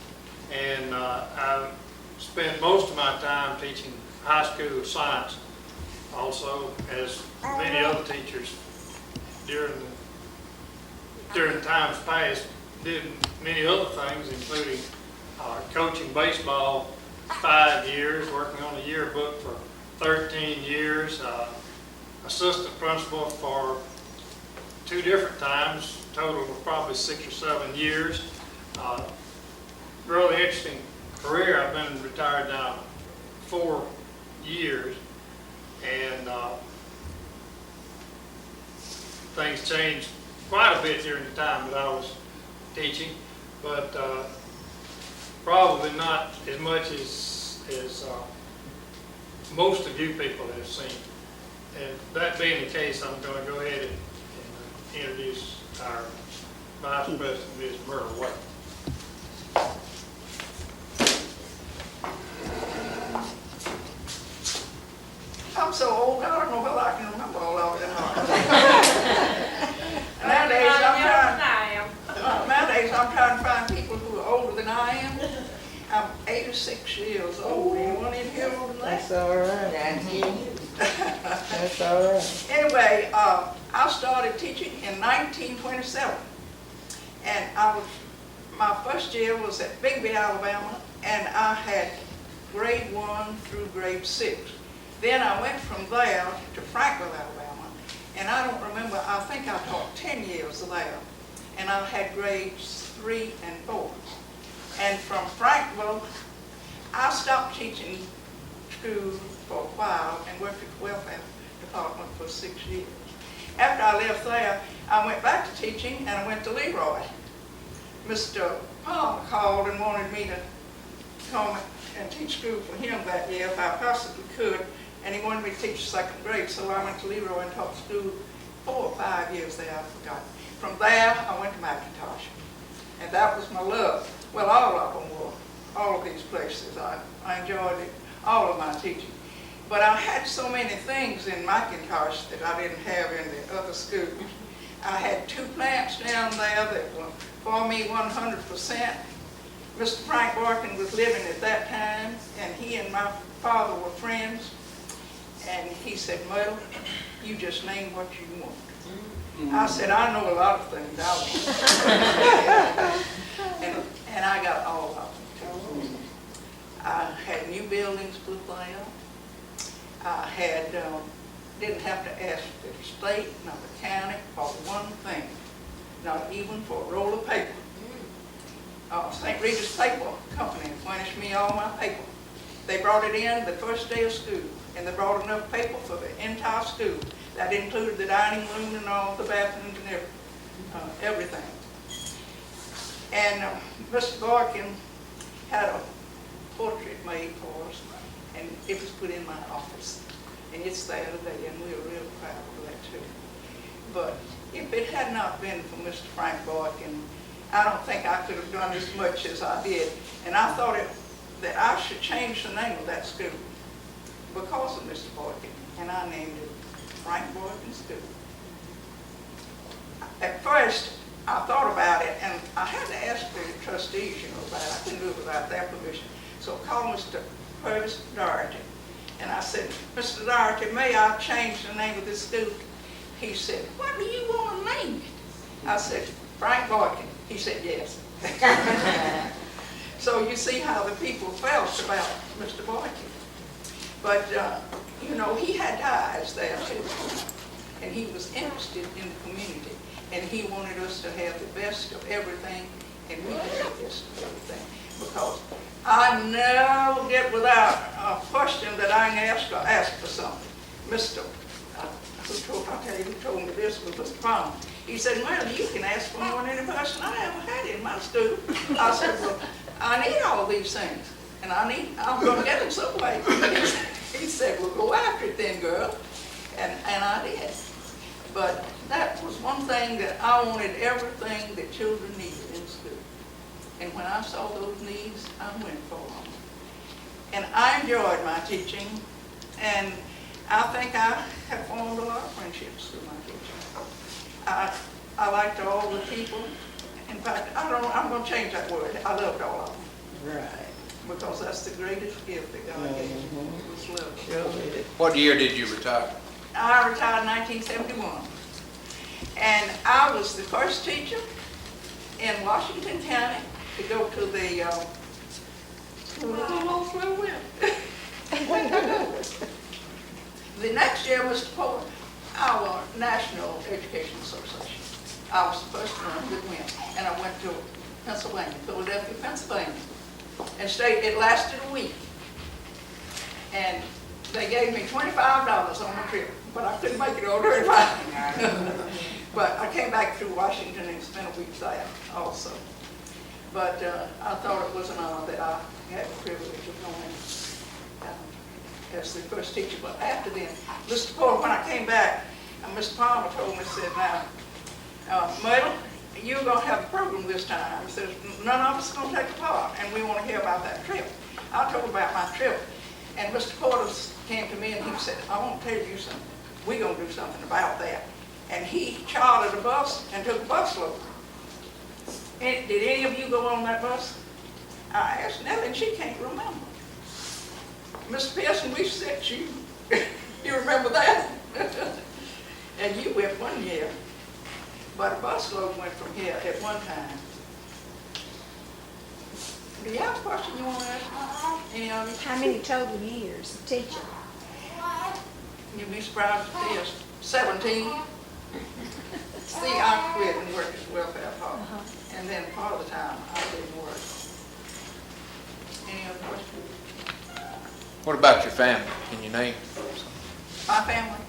Speaker 3: and I spent most of my time teaching high school science, also as many other teachers during times past did many other things, including coaching baseball 5 years, working on a yearbook for 13 years, assistant principal for 2 different times, total of probably 6 or 7 years. Really interesting career. I've been retired now 4 years, and things changed quite a bit during the time that I was teaching, but probably not as much as most of you people have seen. And that being the case, I'm going to go ahead and introduce our Vice President, Ms. Myrtle White.
Speaker 4: I'm so old, I don't know whether I can remember all of it. Nowadays, I'm trying to find people who are older than I am. I'm 86 years old. Anyone in here older than that?
Speaker 5: That's all right. That's all right.
Speaker 4: Anyway, I started teaching in 1927, and my first year was at Bigby, Alabama, and I had grade 1 through grade 6. Then I went from there to Frankville, Alabama, and I don't remember, I think I taught 10 years there, and I had grades 3 and 4. And from Frankville, I stopped teaching school for a while and worked at the welfare department for 6 years. After I left there, I went back to teaching, and I went to Leroy. Mr. Palmer called and wanted me to come and teach school for him that year if I possibly could, and he wanted me to teach 2nd grade, so I went to Leroy and taught school 4 or 5 years there, I forgot. From there, I went to McIntosh, and that was my love. Well, all of them were, all of these places. I enjoyed it, all of my teaching. But I had so many things in McIntosh that I didn't have in the other schools. I had 2 plants down there that were for me 100%. Mr. Frank Barkin was living at that time, and he and my father were friends. And he said, Myrtle, you just name what you want. I said, I know a lot of things I want. and I got all of them. I had new buildings put there. I had, didn't have to ask the state nor the county for one thing, not even for a roll of paper. St. Regis Paper Company furnished me all my paper. They brought it in the first day of school, and they brought enough paper for the entire school. That included the dining room and all the bathrooms and everything. And Mr. Boykin had a portrait made for us, and it was put in my office. And it's there today, and we're real proud of that too. But if it had not been for Mr. Frank Boykin, I don't think I could have done as much as I did. And I thought that I should change the name of that school because of Mr. Boykin, and I named it Frank Boykin School. At first, I thought about it, and I had to ask the trustees, about it. I couldn't do it without their permission. So I called Mr. Purvis Doherty, and I said, Mr. Doherty, may I change the name of this school? He said, what do you want to name it? I said, Frank Boykin. He said, yes. So you see how the people felt about Mr. Boykin. But, he had eyes there too, and he was interested in the community. And he wanted us to have the best of everything, and we had the best of everything. Because I never get without a question that I can ask for something. Who told me this was Mr. Palmer. He said, well, you can ask for more than any person I ever had in my school. I said, well, I need all these things, and I'm going to get them some way. He said, well, go after it then, girl. And I did. But that was one thing that I wanted everything that children needed in school. And when I saw those needs, I went for them. And I enjoyed my teaching, and I think I have formed a lot of friendships through my teaching. I liked all the people. In fact, I'm going to change that word. I loved all of them.
Speaker 5: Right.
Speaker 4: Because that's the greatest gift that God gave me, was love.
Speaker 5: Sure did.
Speaker 2: What year did you retire?
Speaker 4: I retired in 1971. And I was the first teacher in Washington County to go to the the next year was for our National Education Association. I was the first one that went, and I went to Pennsylvania, Philadelphia, Pennsylvania, and stayed. It lasted a week, and they gave me $25 on the trip, but I couldn't make it all during But I came back through Washington and spent a week there also. But I thought it was an honor that I had the privilege of going as the first teacher. But after then, Mr. Porter, when I came back, Mr. Palmer told me, said, now, Myrtle, you're going to have a program this time. He says, none of us are going to take part, and we want to hear about that trip. I told him about my trip, and Mr. Porter came to me and he said, I want to tell you something. We're going to do something about that. And he chartered a bus and took a bus load. And did any of you go on that bus? I asked Nellie, and she can't remember. Mr. Pearson, we sent you. You remember that? And you went one year. But a bus load went from here at one time. Do you have a question you want to ask? Any of you?
Speaker 6: How many total years of teaching?
Speaker 4: You'd be surprised at this. 17. See, I quit and worked as a welfare part. And then part of the time, I didn't work. Any other questions?
Speaker 2: What about your family? Can you name?
Speaker 4: My family?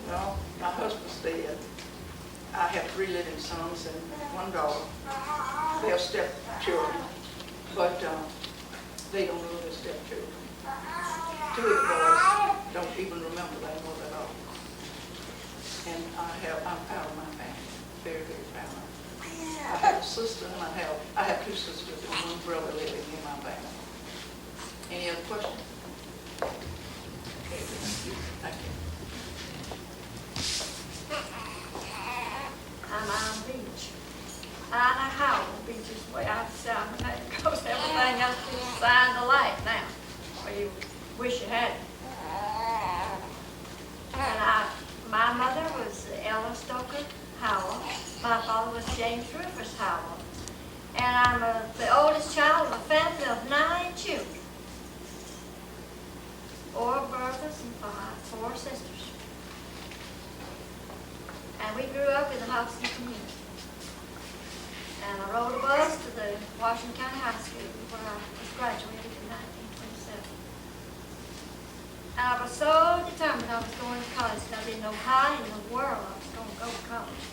Speaker 4: Well, my husband's dead. I have 3 living sons and 1 daughter. They're stepchildren, but they don't know they're stepchildren. 2 of the boys don't even remember their mother at all. And I'm proud of my family, very, very proud of them. I have a sister, and I have 2 sisters and 1 brother living in my family. Any other questions? Okay, thank you.
Speaker 7: I'm on beach. I know how the beach is way out of South America because everything else is signed alike now. Well, you wish you had. And my mother was Ella Stoker Howell. My father was James Rufus Howell. And I'm the oldest child of a family of 9 children. 4 brothers and 4 sisters. And we grew up in the Hobson community. And I rode a bus to the Washington County High School where I was graduated in 1927. And I was so determined I was going to college, and I didn't know how in the world I was going to go to college.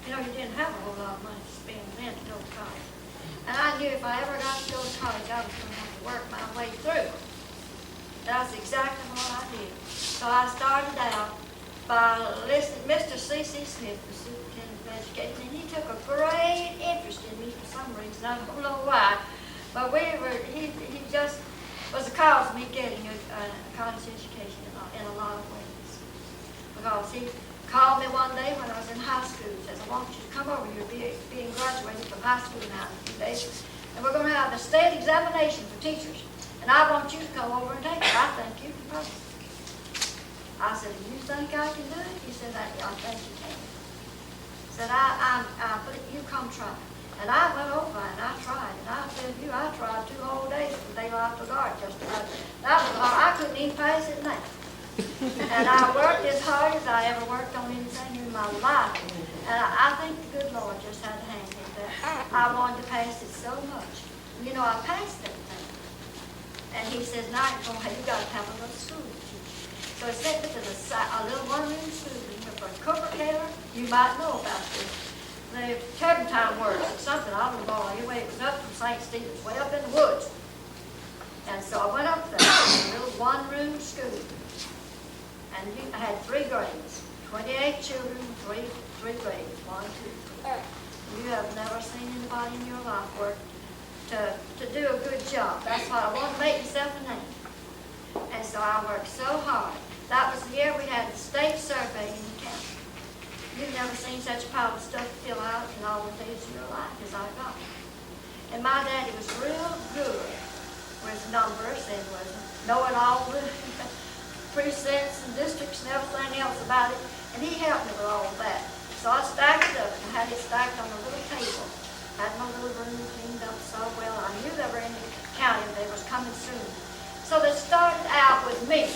Speaker 7: You know, you didn't have a whole lot of money to spend then to go to college. And I knew if I ever got to go to college, I was going to have to work my way through. That's exactly what I did. So I started out by listening. Mr. C.C. Smith was superintendent of education, and he took a great interest in me for some reason. I don't know why. But he just was the cause of me getting a college education in a lot of ways. Because he called me one day when I was in high school. He says, I want you to come over. You're being graduated from high school now in a few days. And we're going to have a state examination for teachers. And I want you to come over and take it. I think you can probably. I said, do you think I can do it? He said, I think you can. He said, but you come try. And I went over and I tried. And I tell you, I tried 2 whole days from daylight to dark just about. That was hard. I couldn't even pass it now. And I worked as hard as I ever worked on anything in my life. And I think the good Lord just had a hand in that. I wanted to pass it so much. You know, I passed everything. And he says, now you got to have a little school to teach. So he sent me to a little one-room school for Cooper Taylor. You might know about this. The turpentine works or something, I don't know. Anyway, it was up from St. Stephen's, way up in the woods. And so I went up there, a little one-room school. And I had 3 grades, 28 children, three grades, 1, 2, 3. You have never seen anybody in your life work to do a good job. That's what I want to make myself a name. And so I worked so hard. That was the year we had the state survey in the county. You've never seen such a pile of stuff to fill out in all the days of your life as I got. And my daddy was real good with numbers and was knowing all the precincts and districts and everything else about it. And he helped me with all of that. So I stacked it up and had it stacked on a little table. Had my little room cleaned up so well. I knew they were in the county and they was coming soon. So they started out with me.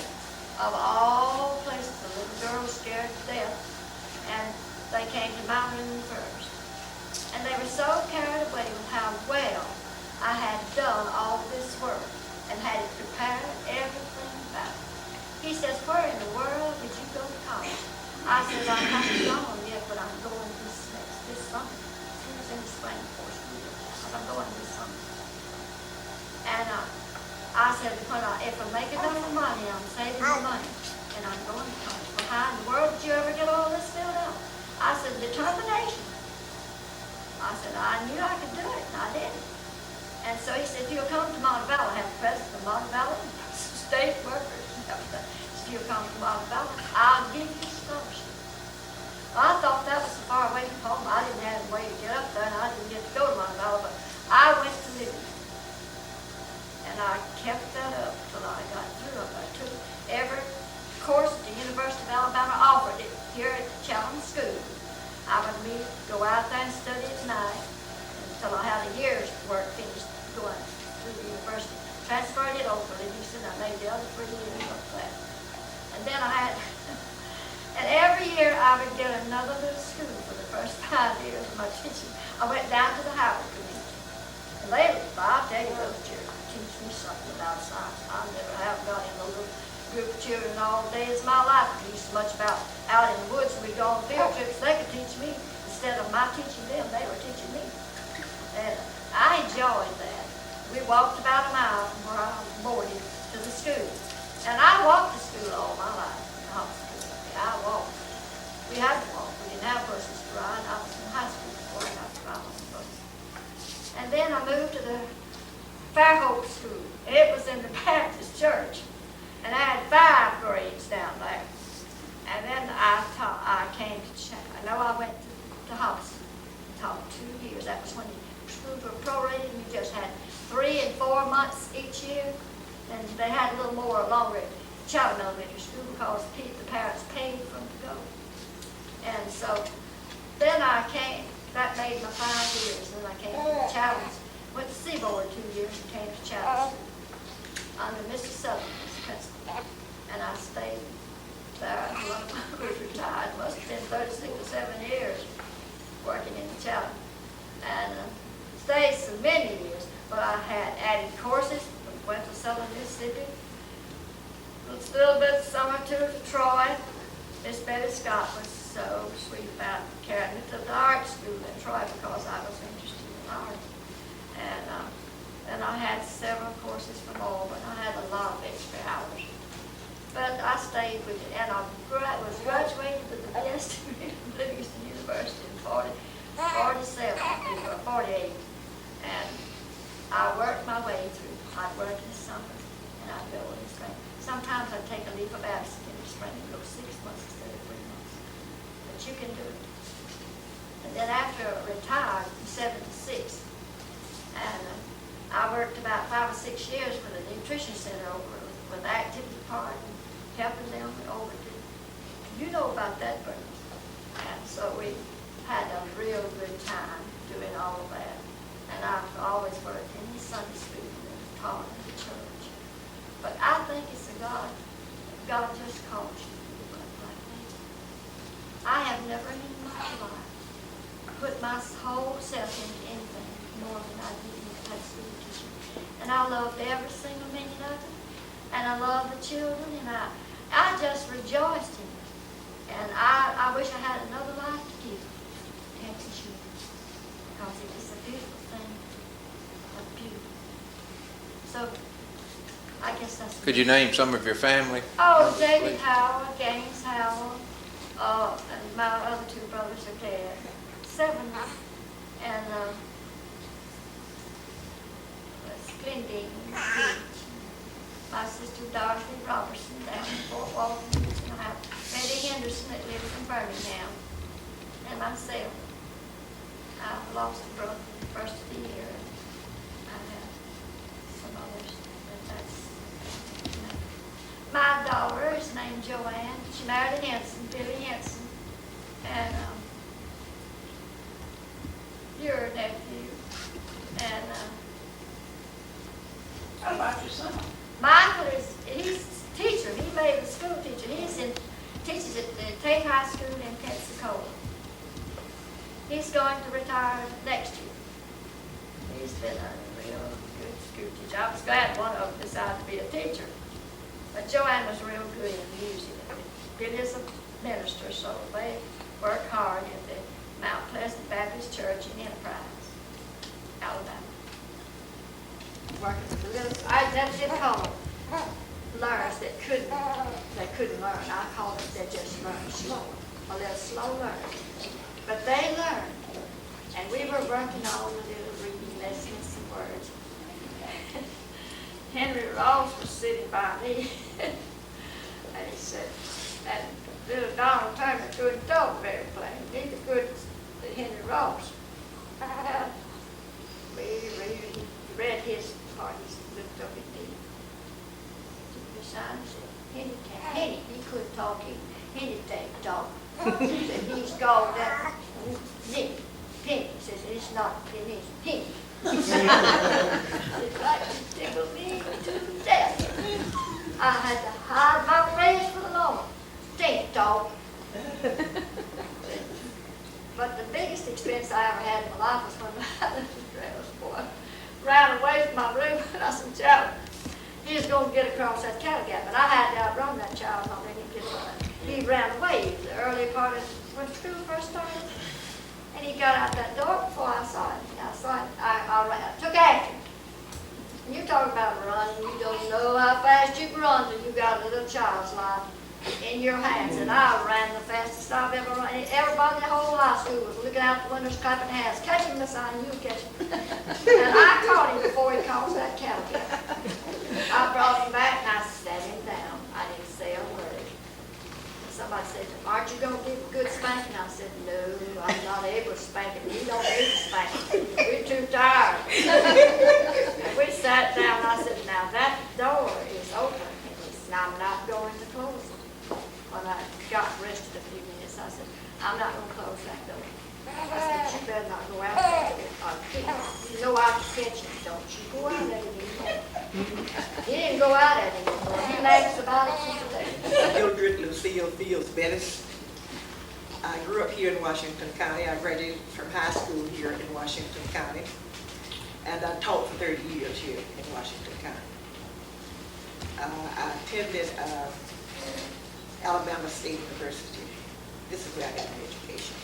Speaker 7: Of all places, the little girl was scared to death. And they came to my room first. And they were so carried away with how well I had done all this work and had it prepared, everything about it. He says, where in the world did you go to college? I said, I haven't gone yet, but I'm going this summer. It was in the spring, of course. But I'm going this summer. And I said, if I make enough money, I'm saving the money, and I'm going to college. Well, how in the world did you ever get all this filled out? I said, determination. I said, I knew I could do it, and I did it. And so he said, if you'll come to Montebello, I have the president of Montebello, state workers, and everything. If you'll come to Montebello, I'll give you a scholarship. Well, I thought that was so far away from home. I didn't have a way to get up there, and I didn't get to go to Montebello, but I went to live there. And I kept that up till I got through it. I took every course at the University of Alabama offered it here at the Chalmers School. I would go out there and study at night until I had a year's work finished going through the university. Transferred it over to Houston. I made the other 3 years of that. And then I had, and every year I would get another little school for the first 5 years of my teaching. I went down to the Howard Community. And lately, I'll tell you, those children teach me something about science. I never have got in a little group of children all days of my life. I teach so much about out in the woods. We go on field trips. They could teach me instead of my teaching them. They were teaching me, and I enjoyed that. We walked about a mile from where I was boarded to the school, and I walked to school all my life. I walked. We had to walk. We didn't have buses to ride. I was in high school before I got to ride on the bus. And then I moved to the Fairhope School. It was in the Baptist church. And I had 5 grades down there. And then I came to I know I went to Hobson. Taught 2 years. That was when the schools were prorated and you just had 3 and 4 months each year. And they had a little more longer at Chatham Elementary School because the parents paid for them to go. And so then I came, that made my 5 years. And then I came to Chatham. Went to Seaboard 2 years and came to Chatham under Mr. Southern as principal. And I stayed there until I was retired. Must have been 36 or 7 years working in the Chatham. And stayed so many years. But I had added courses. Went to Southern Mississippi. A little bit of summer tour to Troy. Miss Betty Scott was so sweet about carrying me to the art school in Troy because I was interested in art. And I had several courses from Auburn. I had a lot of extra hours. But I stayed with it, and I was graduated with the best in Livingston University in 47, or 48. And I worked my way through. I'd work in the summer, and I'd go in the spring. Sometimes I'd take a leave of absence in the spring and go 6 months instead of 3 months. But you can do it. And then after I retired in 76, and I worked about 5 or 6 years with a nutrition center over with the activity part and helping them over to, you know about that, Britton. And so we had a real good time doing all of that. And I've always worked in the Sunday school and taught in the church. But I think it's a God just calls you to do it like that. I have never in my life put my whole self into anything more than I did in the school teaching. And I loved every single minute of it. And I loved the children, and I just rejoiced in it. And I wish I had another life to give to help the children. Because it is a beautiful thing. Beautiful. So, I guess that's...
Speaker 2: Could you name some of your family?
Speaker 7: Oh, David Howell, Gaines Howell, and my other 2 brothers are dead. 7. And, Glenn Dean, my sister Dorothy Robertson down in Fort Walton, and I have Betty Henderson that lives in Birmingham, and myself. I lost a brother the first of the year, and I have some others, but that's... My daughter is named Joanne. She married a Henson, Billy Henson, and your nephew, and
Speaker 4: How about your son?
Speaker 7: Michael he's a teacher. He made a school teacher. Teaches at the Tate High School in Pensacola. He's going to retire next year. He's been a real good school teacher. I was glad one of them decided to be a teacher. But Joanne was real good in music. Billy is a minister, so they work hard at the Mount Pleasant Baptist Church in Enterprise, Alabama.
Speaker 4: Working with the little...
Speaker 7: That's it called learners that couldn't learn. I call it they just learn slow. Well, they're slow learners. But they learn. And we were working on the little reading lessons and words. Henry Ross was sitting by me. And he said, and little Donald Turner couldn't talk very plain. Neither could Henry Ross. We read his part. He looked up at me. Took his sign and said, Henny, he couldn't talk. Henny can't talk. He said, he's called that Nick. Penny. He says, it's not Penny, it's Penny. It's like to tickle me to death. I had to hide my face for the moment. Can't talk. But the biggest expense I ever had in my life was when my little boy ran away from my room, and I said, child, he's going to get across that cattle gap. And I had to outrun that child, not let him get away. He ran away the early part of when school first started. And he got out that door before I saw him. I took after him. And you talk about running, you don't know how fast you can run till you got a little child's life in your hands. And I ran the fastest I've ever run. Everybody in the whole high school was looking out the windows, clapping hands. Catch him, Miss Annie, you catch him. And I caught him before he crossed that cattle gap. I brought him back and I sat him down. I didn't say a word. Somebody said, aren't you going to give a good spanking? I said, no, I'm not able to spank him. You don't need to spank him. We're too tired. And we sat down and I said, now that door is open. And I'm not going to close it. When I got rested a few minutes, I said, I'm not going to close that door. I said, you better not go out there. You know I can catch him. Don't you go out there anymore. He didn't go out there anymore. He laughs about it today.
Speaker 5: Mildred Lucille Fields Bettis. I grew up here in Washington County. I graduated from high school here in Washington County. And I taught for 30 years here in Washington County. I attended Alabama State University. This is where I got my education.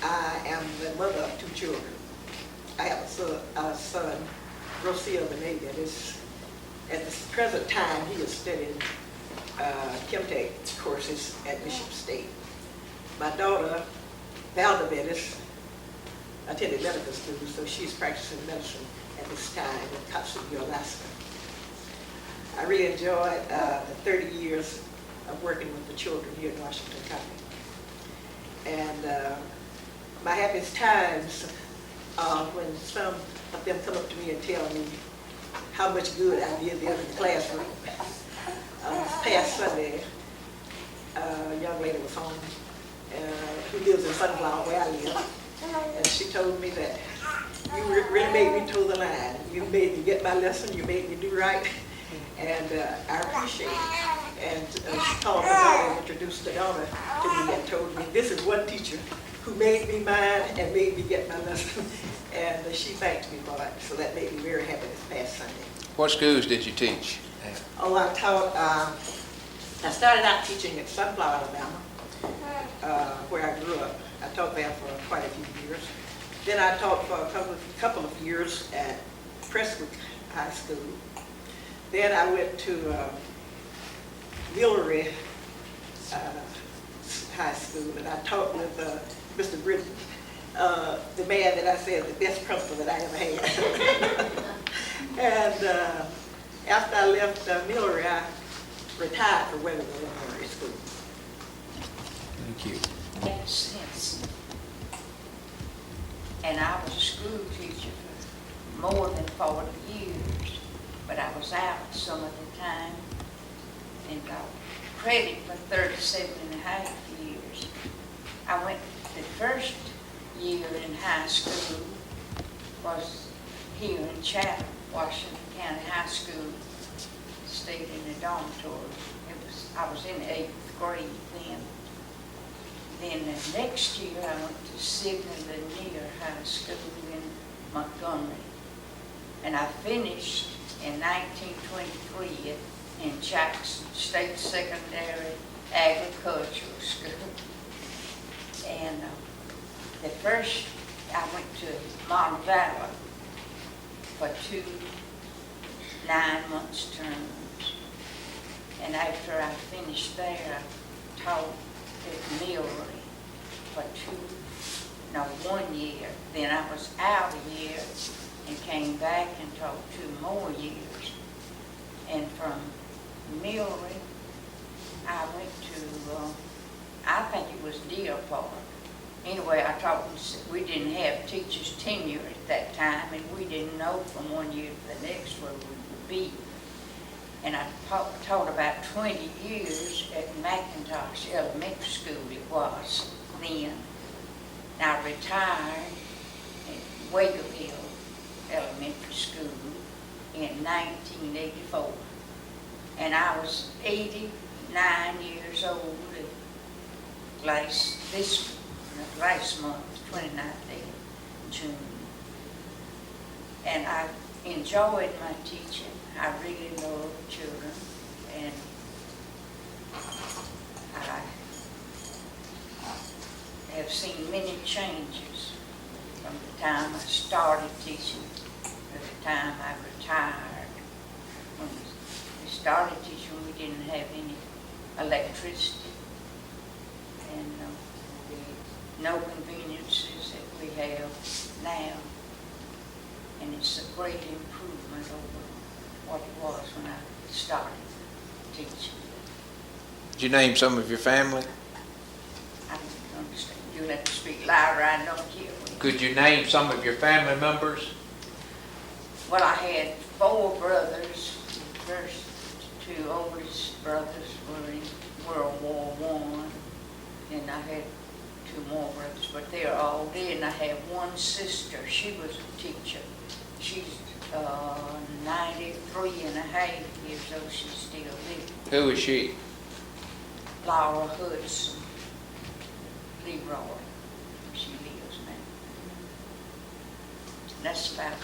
Speaker 5: I am the mother of 2 children. I have a son, Rocio Benega. At this present time, he is studying ChemTech courses at Bishop State. My daughter, Valda Bettis, attended medical school, so she's practicing medicine at this time in Kotzebue, Alaska. I really enjoyed the 30 years of working with the children here in Washington County. And my happiest times are when some of them come up to me and tell me how much good I did there in the classroom. This past Sunday, a young lady was home who lives in Sunflower where I live, and she told me that you really made me toe the line. You made me get my lesson, you made me do right, and I appreciate it. And she called her daughter and introduced the daughter to me and told me, this is one teacher who made me mine and made me get my lesson. And she thanked me for it, so that made me very happy this past Sunday.
Speaker 2: What schools did you teach?
Speaker 5: Oh, I taught, I started out teaching at Sunflower, Alabama, where I grew up. I taught there for quite a few years. Then I taught for a couple of years at Prestwick High School. Then I went to Villeray High School, and I taught with Mr. Britton, the man that I said the best principal that I ever had. And after I left Villeray, I retired for Weatherville Elementary School.
Speaker 2: Thank you.
Speaker 8: Made sense. And I was a school teacher for more than 40 years, but I was out some of the time and got credit for 37 and a half years. I went the first year in high school was here in Chatham, Washington County High School. Stayed in the dormitory. I was in the 8th grade then. Then the next year I went to Sidney Lanier High School in Montgomery. And I finished in 1923 in Jackson State Secondary Agricultural School. And the first, I went to Montevallo for 2 9-month terms. And after I finished there, I taught at Millry for 1 year. Then I was out a year and came back and taught 2 more years. And from Millry, I went to, I think it was Deer Park. Anyway, I taught, we didn't have teachers' tenure at that time, and we didn't know from 1 year to the next where we would be. And I taught about 20 years at McIntosh Elementary School, it was then. And I retired at Wakerville Elementary School in 1984. And I was 89 years old last month, 29th June. And I enjoyed my teaching. I really love children, and I have seen many changes from the time I started teaching to the time I retired. When we started teaching, we didn't have any electricity and no conveniences that we have now. And it's a great improvement over what it was when I started teaching.
Speaker 2: Did you name some of your family?
Speaker 8: I don't understand. You'll have to speak louder, I don't hear.
Speaker 2: Could you name some of your family members?
Speaker 8: Well, I had 4 brothers. The first 2 oldest brothers were in World War I. And I had 2 more brothers, but they're all dead. And I have 1 sister. She was a teacher. She's 93 and a half years old. She's still living.
Speaker 2: Who is she?
Speaker 8: Laura Hudson, Leroy. She lives now. That's about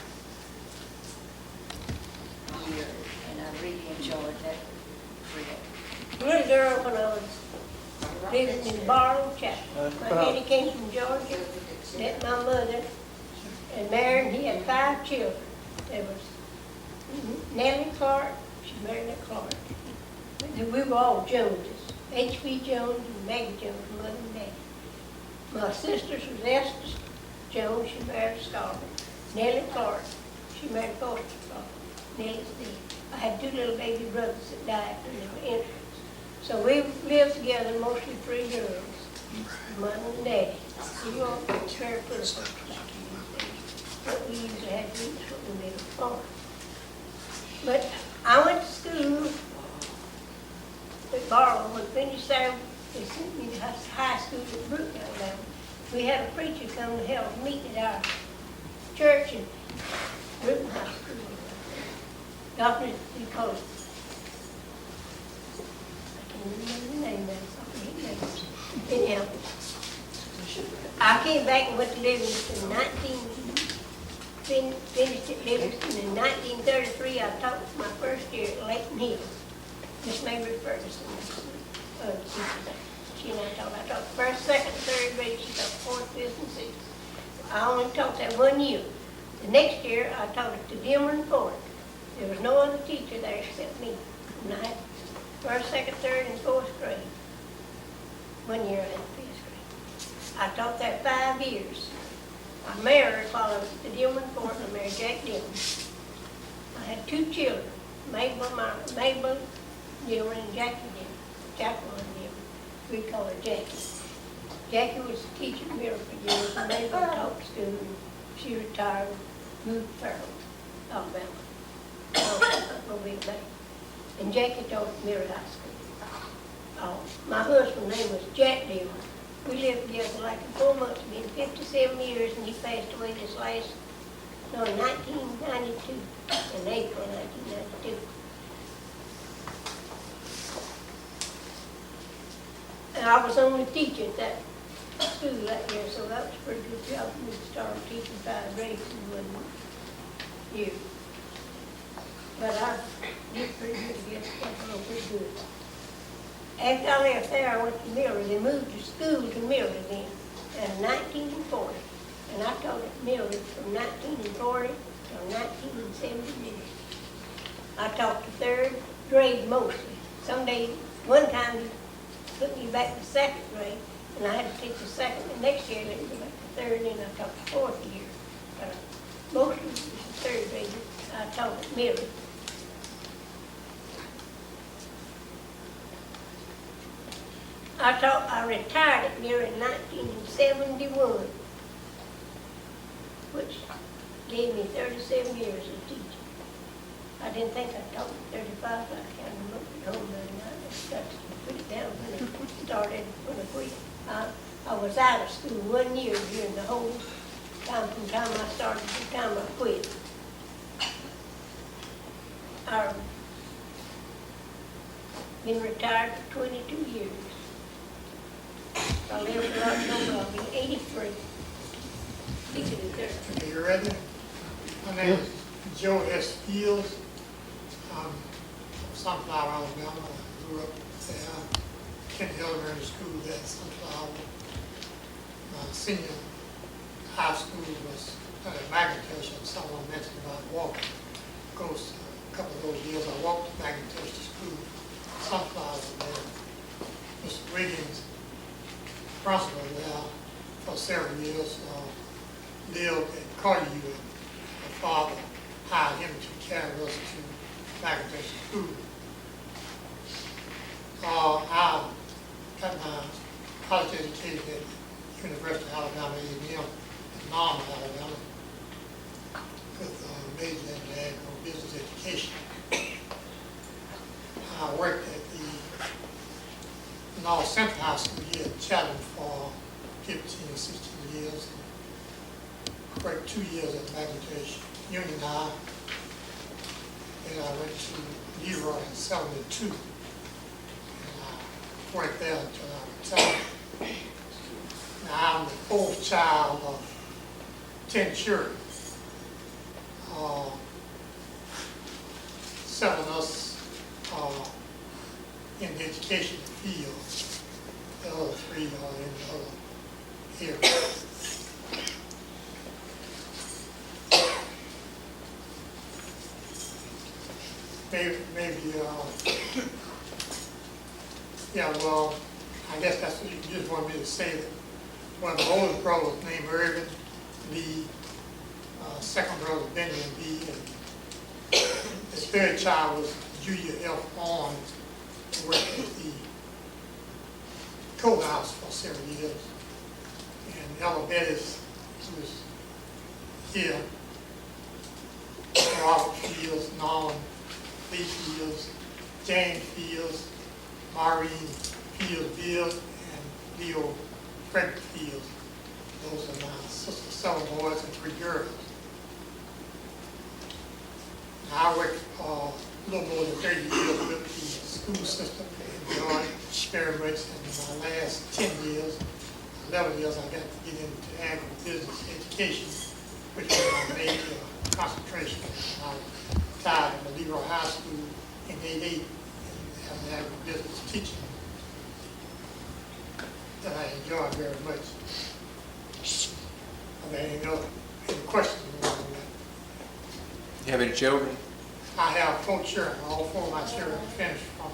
Speaker 8: a year, and I really enjoyed that trip.
Speaker 9: little girl when I was living in Barlow Chapel. My daddy came from Georgia, met my mother, and married, and he had 5 children. There was Nellie Clark, she married at Clark. We were all Joneses, H.B. Jones and Maggie Jones, mother and daddy. My sisters was Esther Jones, she married Scarlett. Nellie Clark, she married Foster Clark. Nellie's dead. I had 2 little baby brothers that died when they were infants. So we lived together, mostly 3 girls, mother and daddy. We all very poor folks back in these days. What we usually had to eat is what we made a farm. But I went to school at Barlow. When I finished there, they sent me to high school at Britton, Alabama. We had a preacher come to help meet at our church in Britton High School. Dr. he called it. I can't remember the name of it. Anyhow, I came back and went to Livingston finished at Livingston in 1933. I taught my first year at Layton Hill. Miss Mabry Ferguson, she and I taught first, second, third grade. She taught 4th, 5th, and 6th. I only taught that 1 year. The next year, I taught it to Dearborn Ford. There was no other teacher there except me. And I had 1st, 2nd, 3rd, and 4th grade. 1 year I had 5th grade. I taught there 5 years. I married while I was at Dearborn Ford. I married Jack Dillon. I had 2 children, Mabel Dillon and Jackie Dillon. Jacqueline Dillon. We call her Jackie. Jackie was a teacher at Miller for years, and Mabel taught school. She retired, moved to Farrell, Alabama. And Jackie taught at Miller High School. My husband's name was Jack Dillon. We lived together like 4 months, been 57 years, and he passed away in 1992, in April 1992. And I was only teacher at that school that year, so that was a pretty good job for me to start teaching 5 grades in 1 year. But I did pretty good, I guess, got along pretty good. After I left there, I went to Miller. They moved to school to Miller then in 1940. And I taught at Miller from 1940 till 1970. I taught the 3rd grade mostly. Some days, one time, they put me back to 2nd grade, and I had to teach the 2nd. The next year, they put me back to 3rd, and I taught the 4th year. But mostly the 3rd grade, I taught at Miller. I retired at Miller in 1971, which gave me 37 years of teaching. I didn't think I taught 35, but I can't remember at home the other night. I got to put it down when I started, when I quit. I was out of school 1 year during the whole time, from the time I started to the time I quit. I've been retired for 22 years. I live in October, I'll be 83.
Speaker 1: Okay, you ready? My name is Joe S. Fields. I'm from Sunflower, Alabama. I grew up there. Kent Elementary School there at Sunflower. My senior high school was at McIntosh, and someone mentioned about walking. Of course, a couple of those years I walked to McIntosh to school. Sunflower, and then Mr. Wiggins, principal there for several years, lived at Carter. My father hired him to carry us to McIntosh School. I got my college education at University of Alabama, A&M, in Norman, Alabama, with a major in ag or business education. I worked at the North Central High School here in Chatham for 15, 16 years. Worked 2 years at McIntosh Union High. Then I went to Leroy in 72. And I worked there until I retired. Now I'm the 4th child of 10 children. 7 of us in the education field. The other three are in the other area. Maybe, yeah, well, I guess that's what you just wanted me to say, that one of the oldest brothers named Irvin B., second brother Benjamin B., and the third child was Julia F. On, who worked at the courthouse for several years. And Ella Bettis, who was here, Robert Fields, Norman Lee Fields, James Fields, Maureen Fields, and Leo Frederick Fields. Those are my sisters, 7 boys and 3 girls. I worked a little more than 30 years with the school system and enjoyed it very much. And in my last 10 years, 11 years, I got to get into agribusiness education, which was my major concentration. I retired from the Leroy High School in '88 and have agribusiness teaching that I enjoy very much. Are there any questions on that?
Speaker 2: You have any children?
Speaker 1: I have 4 children. All 4 of my children finished from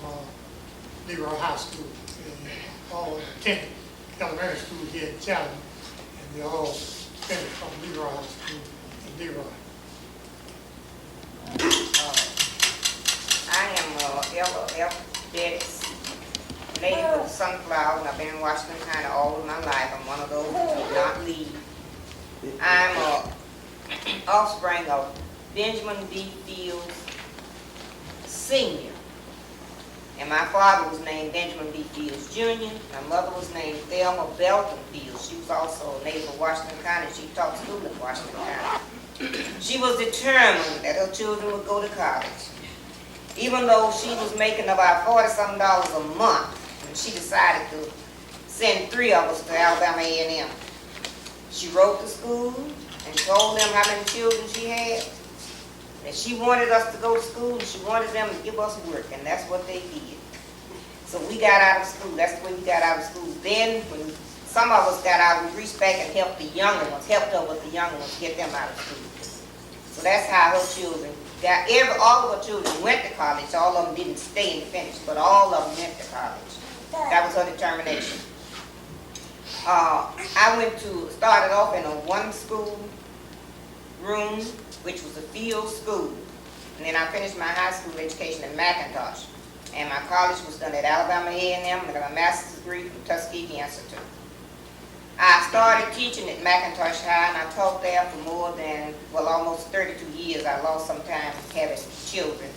Speaker 1: Leroy High School. And all attended elementary school here in Chattanooga, and they all finished from Leroy High School in Leroy.
Speaker 10: I am Ella F. Bettis, lady with the sunflower, and I've been in Washington kind of all of my life. I'm one of those who did not leave. I'm a offspring of Benjamin B. Fields Sr. And my father was named Benjamin B. Fields Jr. My mother was named Thelma Belton Fields. She was also a native of Washington County. She taught school in Washington County. She was determined that her children would go to college. Even though she was making about $40-something a month, and she decided to send 3 of us to Alabama A&M. She wrote the school and told them how many children she had. And she wanted us to go to school, and she wanted them to give us work, and that's what they did. So we got out of school. That's the way we got out of school. Then, when some of us got out, we reached back and helped the younger ones, helped her with the younger ones, get them out of school. So that's how her children got, all of her children went to college. All of them didn't stay and finish, but all of them went to college. That was her determination. I started off in a 1-school room, which was a field school. And then I finished my high school education in McIntosh. And my college was done at Alabama A&M, and I got a master's degree from Tuskegee Institute. I started teaching at McIntosh High, and I taught there for more than, well, almost 32 years. I lost some time having children.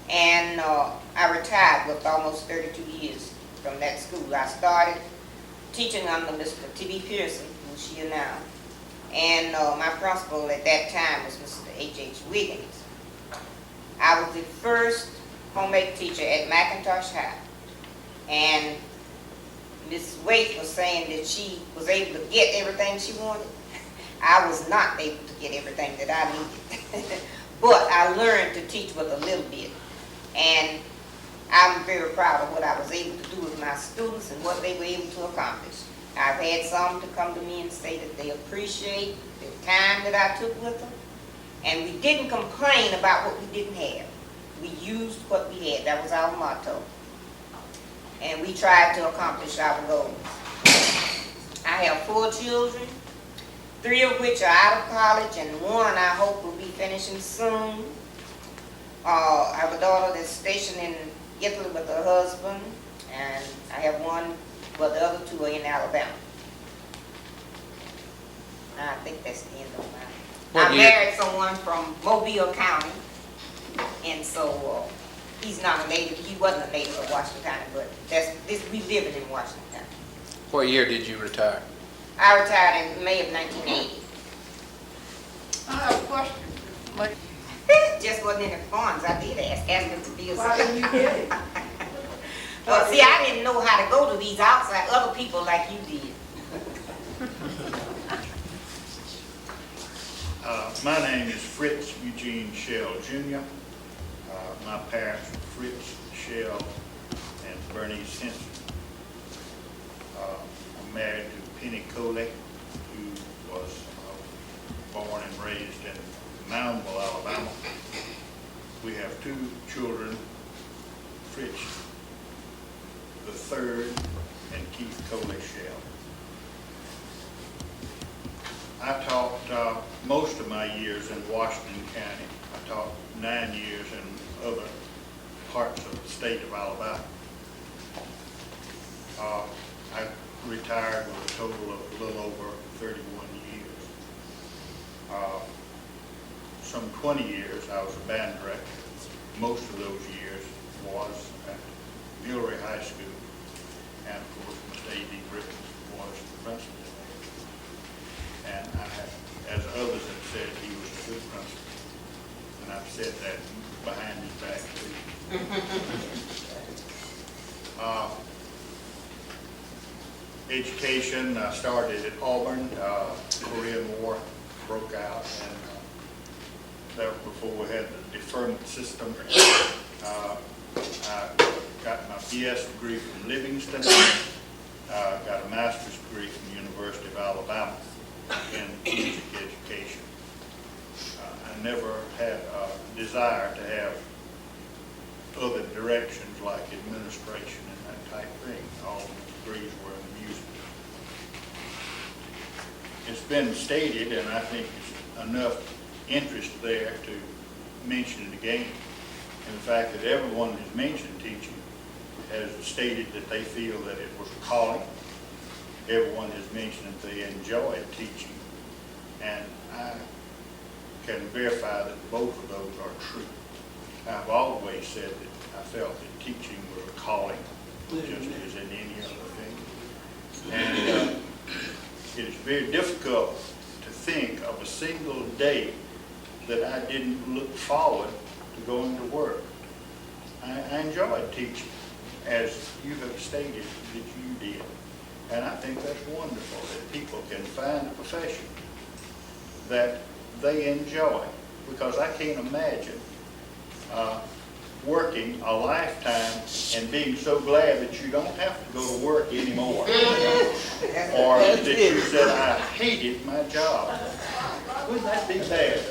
Speaker 10: And I retired with almost 32 years from that school. I started teaching under Mr. T.B. Pearson, who's here now. And my principal at that time was Mr. H.H. Wiggins. I was the first home ec teacher at McIntosh High. And Ms. Waite was saying that she was able to get everything she wanted. I was not able to get everything that I needed. But I learned to teach with a little bit. And I'm very proud of what I was able to do with my students and what they were able to accomplish. I've had some to come to me and say that they appreciate the time that I took with them. And we didn't complain about what we didn't have. We used what we had. That was our motto. And we tried to accomplish our goals. I have 4 children, 3 of which are out of college, and 1 I hope will be finishing soon. I have a daughter that's stationed in Italy with her husband, and I have 1, but the other 2 are in Alabama. I think that's the end of mine. I married someone from Mobile County, and so he's not a native. He wasn't a native of Washington County, but we living in Washington County.
Speaker 2: What year did you retire?
Speaker 10: I retired in May of 1980.
Speaker 4: I have a question.
Speaker 10: Just wasn't any funds. I did ask him to be a
Speaker 4: Why didn't you get it?
Speaker 10: Well, see, I didn't know how to go to these outside other people like you did.
Speaker 11: My name is Fritz Eugene Shell Jr. My parents were Fritz Shell and Bernice Henson. I'm married to Penny Coley, who was born and raised in Moundville, Alabama. We have 2 children, Fritz the third and Keith Coley Shell. I taught most of my years in Washington County. I taught 9 years in other parts of the state of Alabama. I retired with a total of a little over 31 years. Some 20 years I was a band director. Most of those years was at Mulberry High School, and of course Mr. A.D. Britton was the principal. And I have, as others have said, he was a good principal, and I've said that behind his back too. Education, I started at Auburn. The Korean War broke out, and that was before we had the deferment system. I got my BS degree from Livingston. Got a master's degree from the University of Alabama in music education. I never had a desire to have other directions like administration and that type thing. All the degrees were in music. It's been stated, and I think it's enough interest there to mention it again. And the fact that everyone who's mentioned teaching has stated that they feel that it was a calling. Everyone has mentioned that they enjoyed teaching. And I can verify that both of those are true. I've always said that I felt that teaching was a calling, just as in any other thing. And it is very difficult to think of a single day that I didn't look forward to going to work. I enjoyed teaching, as you have stated that you did. And I think that's wonderful that people can find a profession that they enjoy, because I can't imagine working a lifetime and being so glad that you don't have to go to work anymore. Or that you said, I hated my job. Wouldn't that be bad?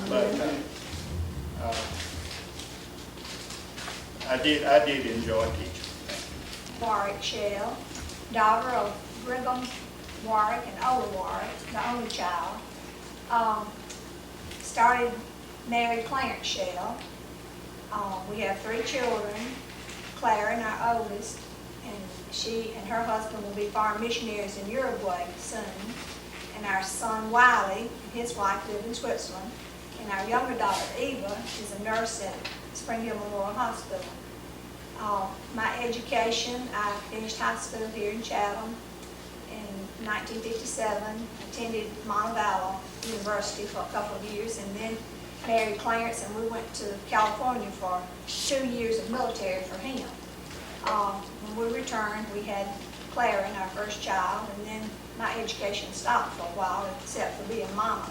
Speaker 11: But I did enjoy teaching.
Speaker 6: Warwick Shell, daughter of Brigham Warwick and Ola Warwick, the only child. Married Clarence Shell. We have 3 children, Clara, our oldest, and she and her husband will be foreign missionaries in Uruguay soon. And our son Wiley and his wife live in Switzerland. And our younger daughter Eva is a nurse at Spring Hill Memorial Hospital. My education, I finished high school here in Chatham in 1957, attended Montevallo University for a couple of years, and then married Clarence, and we went to California for 2 years of military for him. When we returned, we had Clara, our first child, and then my education stopped for a while, except for being mama.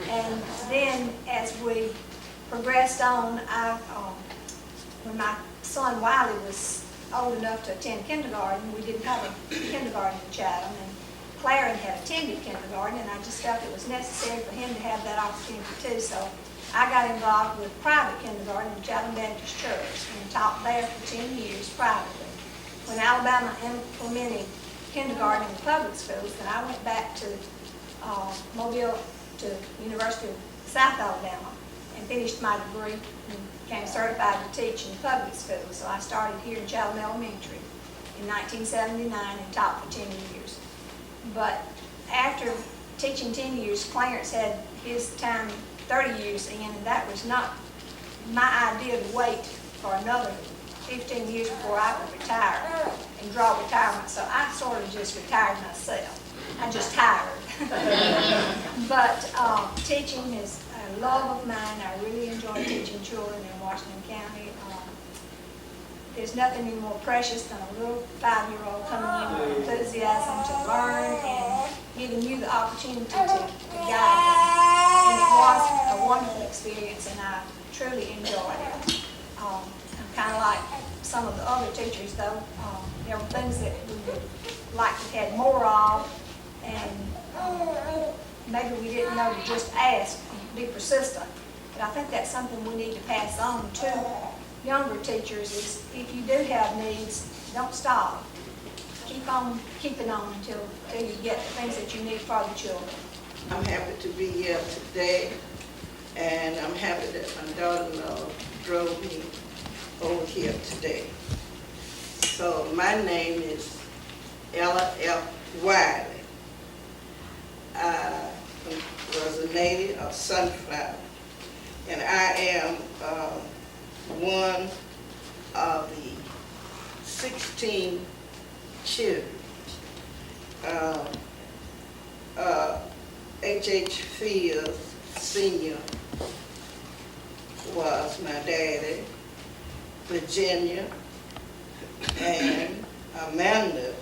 Speaker 6: And then as we progressed on, when my son Wiley was old enough to attend kindergarten, we didn't have a kindergarten in Chatham, and Clara had attended kindergarten, and I just felt it was necessary for him to have that opportunity too. So I got involved with private kindergarten in Chatham Baptist Church and taught there for 10 years privately. When Alabama implemented kindergarten in the public schools, then I went back to Mobile, to University of South Alabama, and finished my degree and became certified to teach in public schools. So I started here in Chatham Elementary in 1979 and taught for 10 years. But after teaching 10 years, Clarence had his time 30 years in, and that was not my idea to wait for another 15 years before I could retire and draw retirement. So I sort of just retired myself. I just tired. But teaching is a love of mine. I really enjoy teaching children in Washington County. There's nothing any more precious than a little 5-year-old coming in with enthusiasm to learn and giving you the opportunity to guide them. And it was a wonderful experience, and I truly enjoyed it. I'm kind of like some of the other teachers though. There were things that we would like to have more of, and maybe we didn't know to just ask, be persistent. But I think that's something we need to pass on to younger teachers is if you do have needs, don't stop. Keep on keeping on until you get the things that you need for the children.
Speaker 5: I'm happy to be here today, and I'm happy that my daughter-in-law drove me over here today. So my name is Ella F. Wiley. I was a native of Sunflower, and I am one of the 16 children. H.H. Fields Sr. was my daddy, Virginia, and Amanda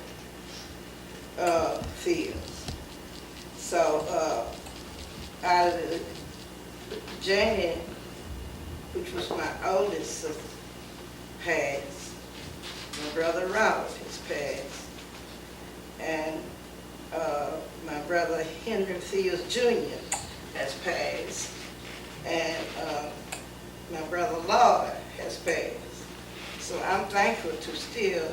Speaker 5: Fields. So out of Janie, which was my oldest sister, passed. My brother Robert has passed. And my brother Henry Fields Jr. has passed. And my brother Lloyd has passed. So I'm thankful to still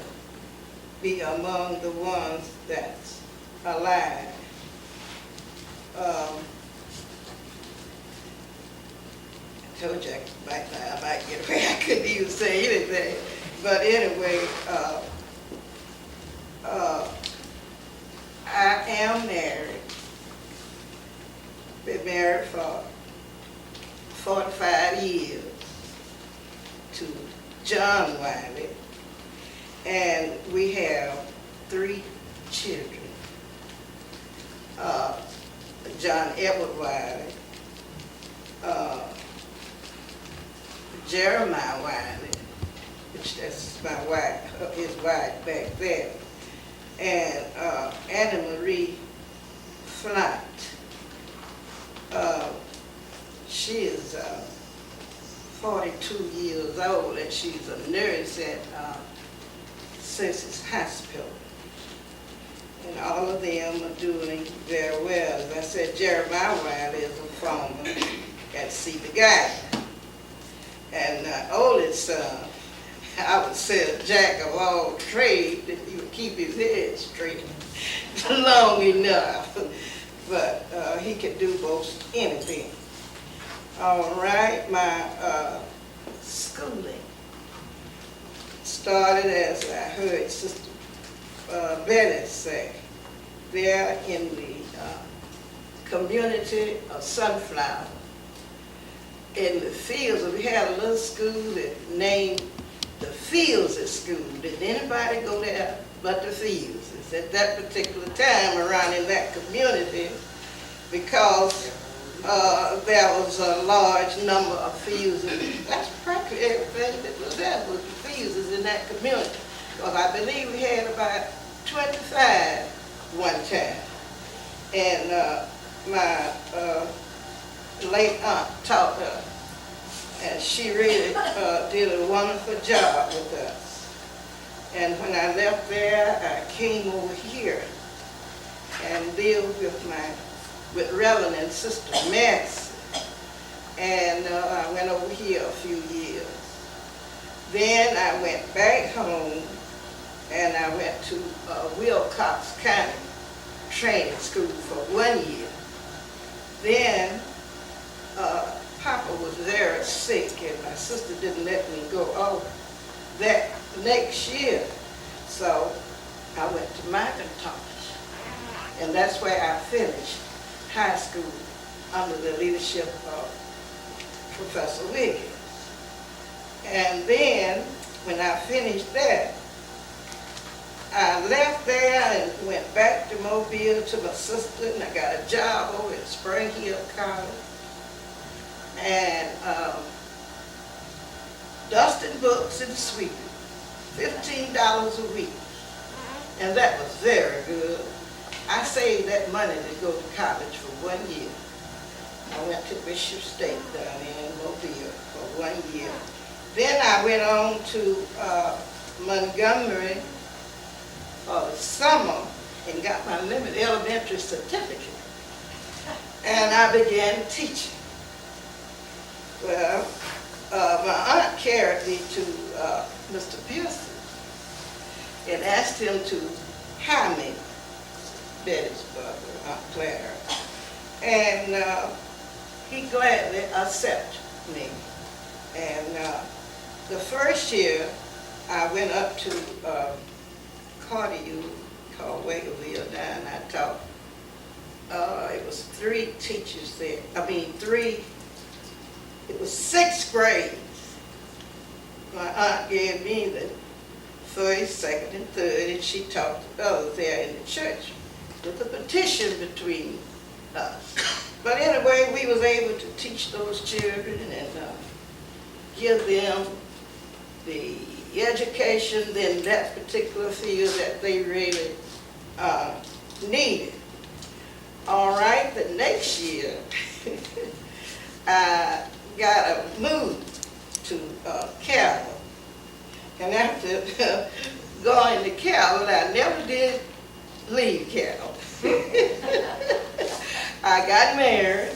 Speaker 5: be among the ones that's alive. I told you I might get away. I couldn't even say anything. But anyway, I am married. Been married for 45 years to John Wiley, and we have 3 children. John Edward Wiley, Jeremiah Wiley, which that's my wife, his wife back there, and Anna Marie Flat. She is 42 years old, and she's a nurse at Census Hospital. And all of them are doing very well. As I said, Jeremiah Wiley is a foreman at Cedar Garden. And the oldest son, I would say a jack of all trades, if he would keep his head straight long enough. But he could do most anything. All right, my schooling started, as I heard Sister Betty say, there in the community of Sunflower. In the Fields, we had a little school that named the Fields School. Did anybody go there but the Fields? At that particular time around in that community, because there was a large number of Fields. That's practically everything that was there was the Fields in that community. Because I believe we had about 25 one time. And my late aunt taught her, and she really did a wonderful job with us. And when I left there, I came over here and lived with Reverend and Sister Massey. And I went over here a few years. Then I went back home, and I went to Wilcox County Training School for 1 year. Then Papa was very sick, and my sister didn't let me go over that next year. So I went to McIntosh, and that's where I finished high school under the leadership of Professor Wiggins. And then when I finished that, I left there and went back to Mobile to my sister, and I got a job over at Spring Hill College. And dusting books and sweeping, $15 a week. And that was very good. I saved that money to go to college for 1 year. I went to Bishop State down in Mobile for 1 year. Then I went on to Montgomery for the summer and got my limited elementary certificate. And I began teaching. Well, my aunt carried me to Mr. Pearson and asked him to hire me, Betty's brother, Aunt Clara. And he gladly accepted me. And the first year, I went up to Cartier, called Wagoville, down, and I taught. It was 3 teachers there. It was 6 grades. My aunt gave me the first, second, and third, and she taught the others there in the church with a petition between us. But anyway, we was able to teach those children and give them the education in that particular field that they really needed. All right, the next year, I got a move to Carroll. And after going to Carroll, I never did leave Carroll. I got married,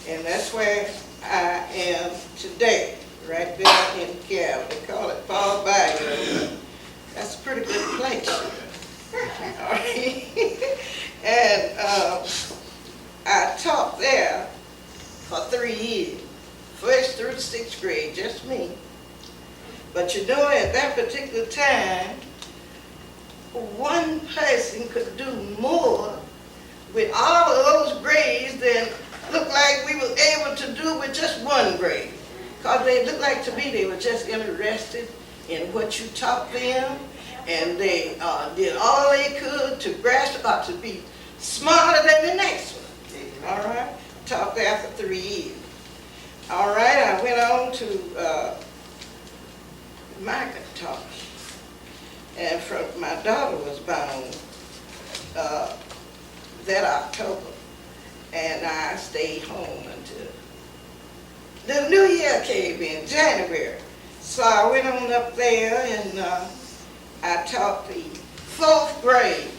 Speaker 5: and that's where I am today, right there in Carroll. They call it Paul Bayou. That's a pretty good place. All right. And I taught there for 3 years, 1st through 6th grade, just me. But you know, at that particular time, one person could do more with all of those grades than looked like we were able to do with just 1 grade. Because they looked like to me they were just interested in what you taught them, and they did all they could to grasp or to be smarter than the next one. All right? Taught there for 3 years. All right, I went on to Macintosh. And my daughter was born that October. And I stayed home until the new year came in, January. So I went on up there and I taught the 4th grade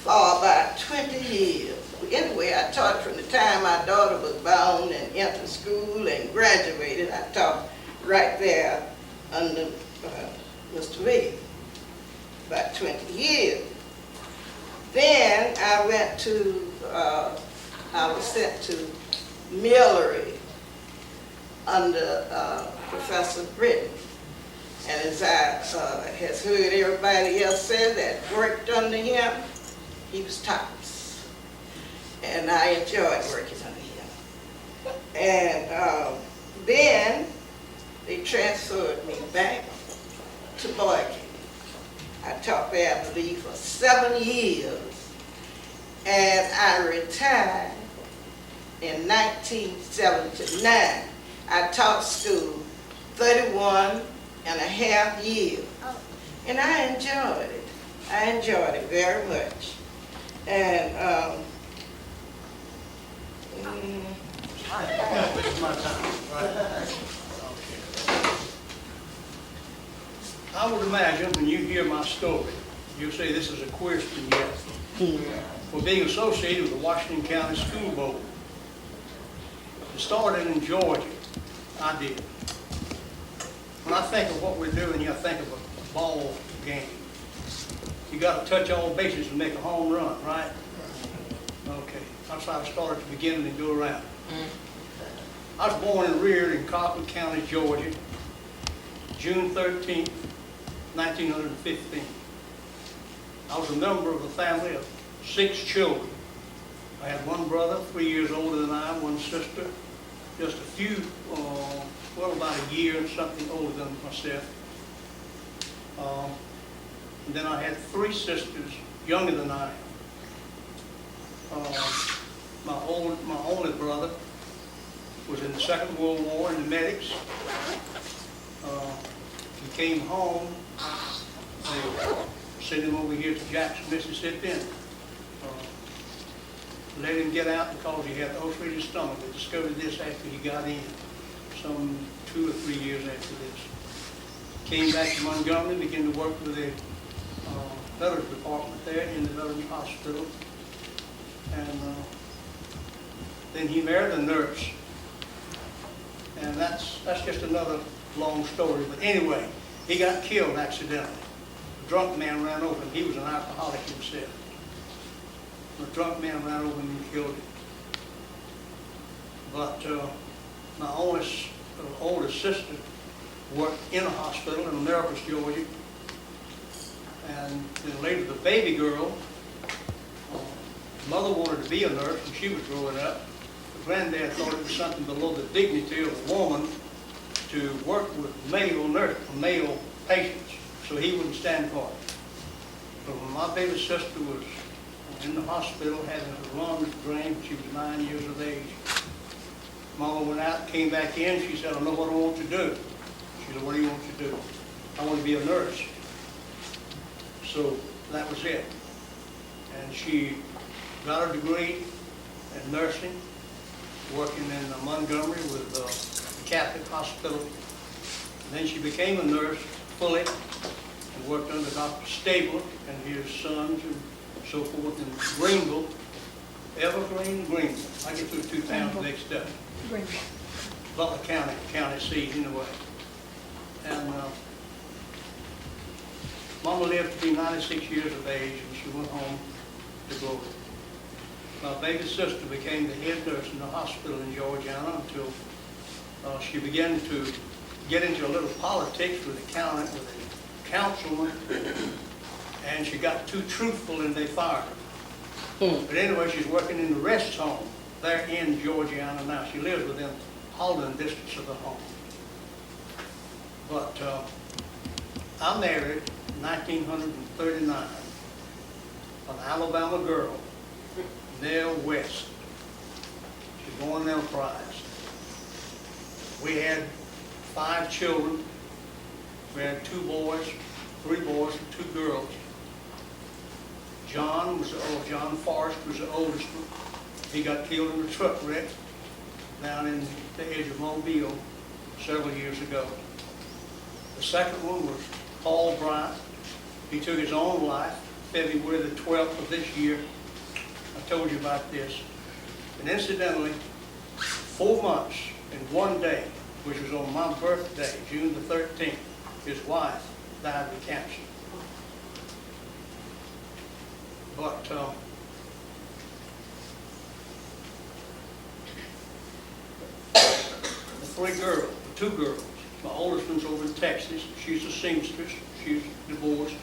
Speaker 5: for about 20 years. Anyway, I taught from the time my daughter was born and entered school and graduated. I taught right there under Mr. Williams, about 20 years. Then I went to, I was sent to Millery under Professor Britton. And as I has heard everybody else say that worked under him, he was tops. And I enjoyed working under him. And then they transferred me back to Boykin. I taught there, I believe, for 7 years. And I retired in 1979. I taught school 31 and a half years. And I enjoyed it. I enjoyed it very much. And
Speaker 1: This is my time, right? Okay. I would imagine when you hear my story, you'll say this is a question, yes. For being associated with the Washington County School Board. It started in Georgia. I did. When I think of what we're doing here, I think of a ball game. You got to touch all bases and make a home run, right? Okay. That's how I started to begin and go around. I was born and reared in Coppell County, Georgia, June 13th, 1915. I was a member of a family of 6 children. I had 1 brother, 3 years older than I, 1 sister, just a few, well, about a year and something older than myself. And then I had 3 sisters younger than I am. My only brother was in the Second World War in the medics. He came home. They sent him over here to Jackson, Mississippi, and let him get out because he had ulcerated stomach. They discovered this after he got in.
Speaker 12: some 2 or 3 years after this. Came back to Montgomery, began to work with the Veterans Department there in the Veterans Hospital. And then he married a nurse. And that's just another long story. But anyway, he got killed accidentally. A drunk man ran over him. He was an alcoholic himself. A drunk man ran over him and killed him. But my oldest sister worked in a hospital in Americus, Georgia. And then later the baby girl, mother wanted to be a nurse when she was growing up. The granddad thought it was something below the dignity of a woman to work with male patients, so he wouldn't stand for it. But when my baby sister was in the hospital having her lungs drained, she was 9 years of age. Mama went out, came back in, she said, I know what I want to do. She said, what do you want to do? I want to be a nurse. So that was it. And she got her degree in nursing, working in Montgomery with the Catholic Hospital. And then she became a nurse fully and worked under Dr. Stabler and his sons and so forth in Greenville, Greenville. I get those two towns mixed up. Butler County seat anyway. And Mama lived to be 96 years of age and she went home to glory. My baby sister became the head nurse in the hospital in Georgiana until she began to get into a little politics with the councilman, and she got too truthful and they fired her. But anyway, she's working in the rest home there in Georgiana now. She lives within holding distance of the home. But I married in 1939 an Alabama girl, Nell West. She's born Nell Prize. We had 5 children. We had 2 boys, 3 boys, and 2 girls. John Forrest was the oldest one. He got killed in a truck wreck down in the edge of Mobile several years ago. The second one was Paul Bryant. He took his own life February the 12th of this year. I told you about this. And incidentally, 4 months and 1 day, which was on my birthday, June the 13th, his wife died of cancer. But the 2 girls, my oldest one's over in Texas. She's a seamstress. She's divorced.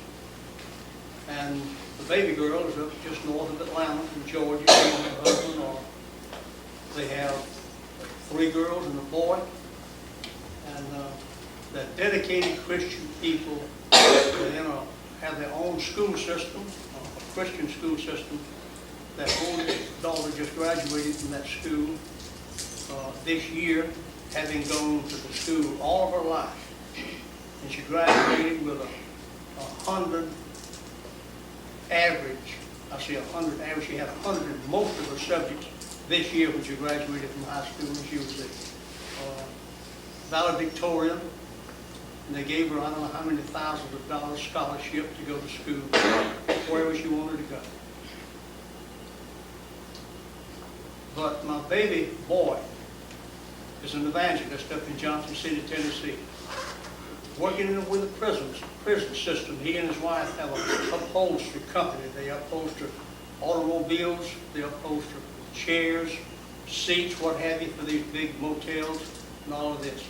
Speaker 12: And the baby girl is up just north of Atlanta in Georgia. She and her husband they have 3 girls and a boy. And the dedicated Christian people, they have their own school system, a Christian school system. That oldest daughter just graduated from that school this year, having gone to the school all of her life. And she graduated with 100 average. I say 100 average. She had 100 in most of her subjects this year when she graduated from high school. And she was a valedictorian. And they gave her, I don't know how many thousands of dollars scholarship to go to school wherever she wanted to go. But my baby boy is an evangelist up in Johnson City, Tennessee. Working with the prison system. He and his wife have an upholstery company. They upholster automobiles, they upholster chairs, seats, what have you, for these big motels and all of this.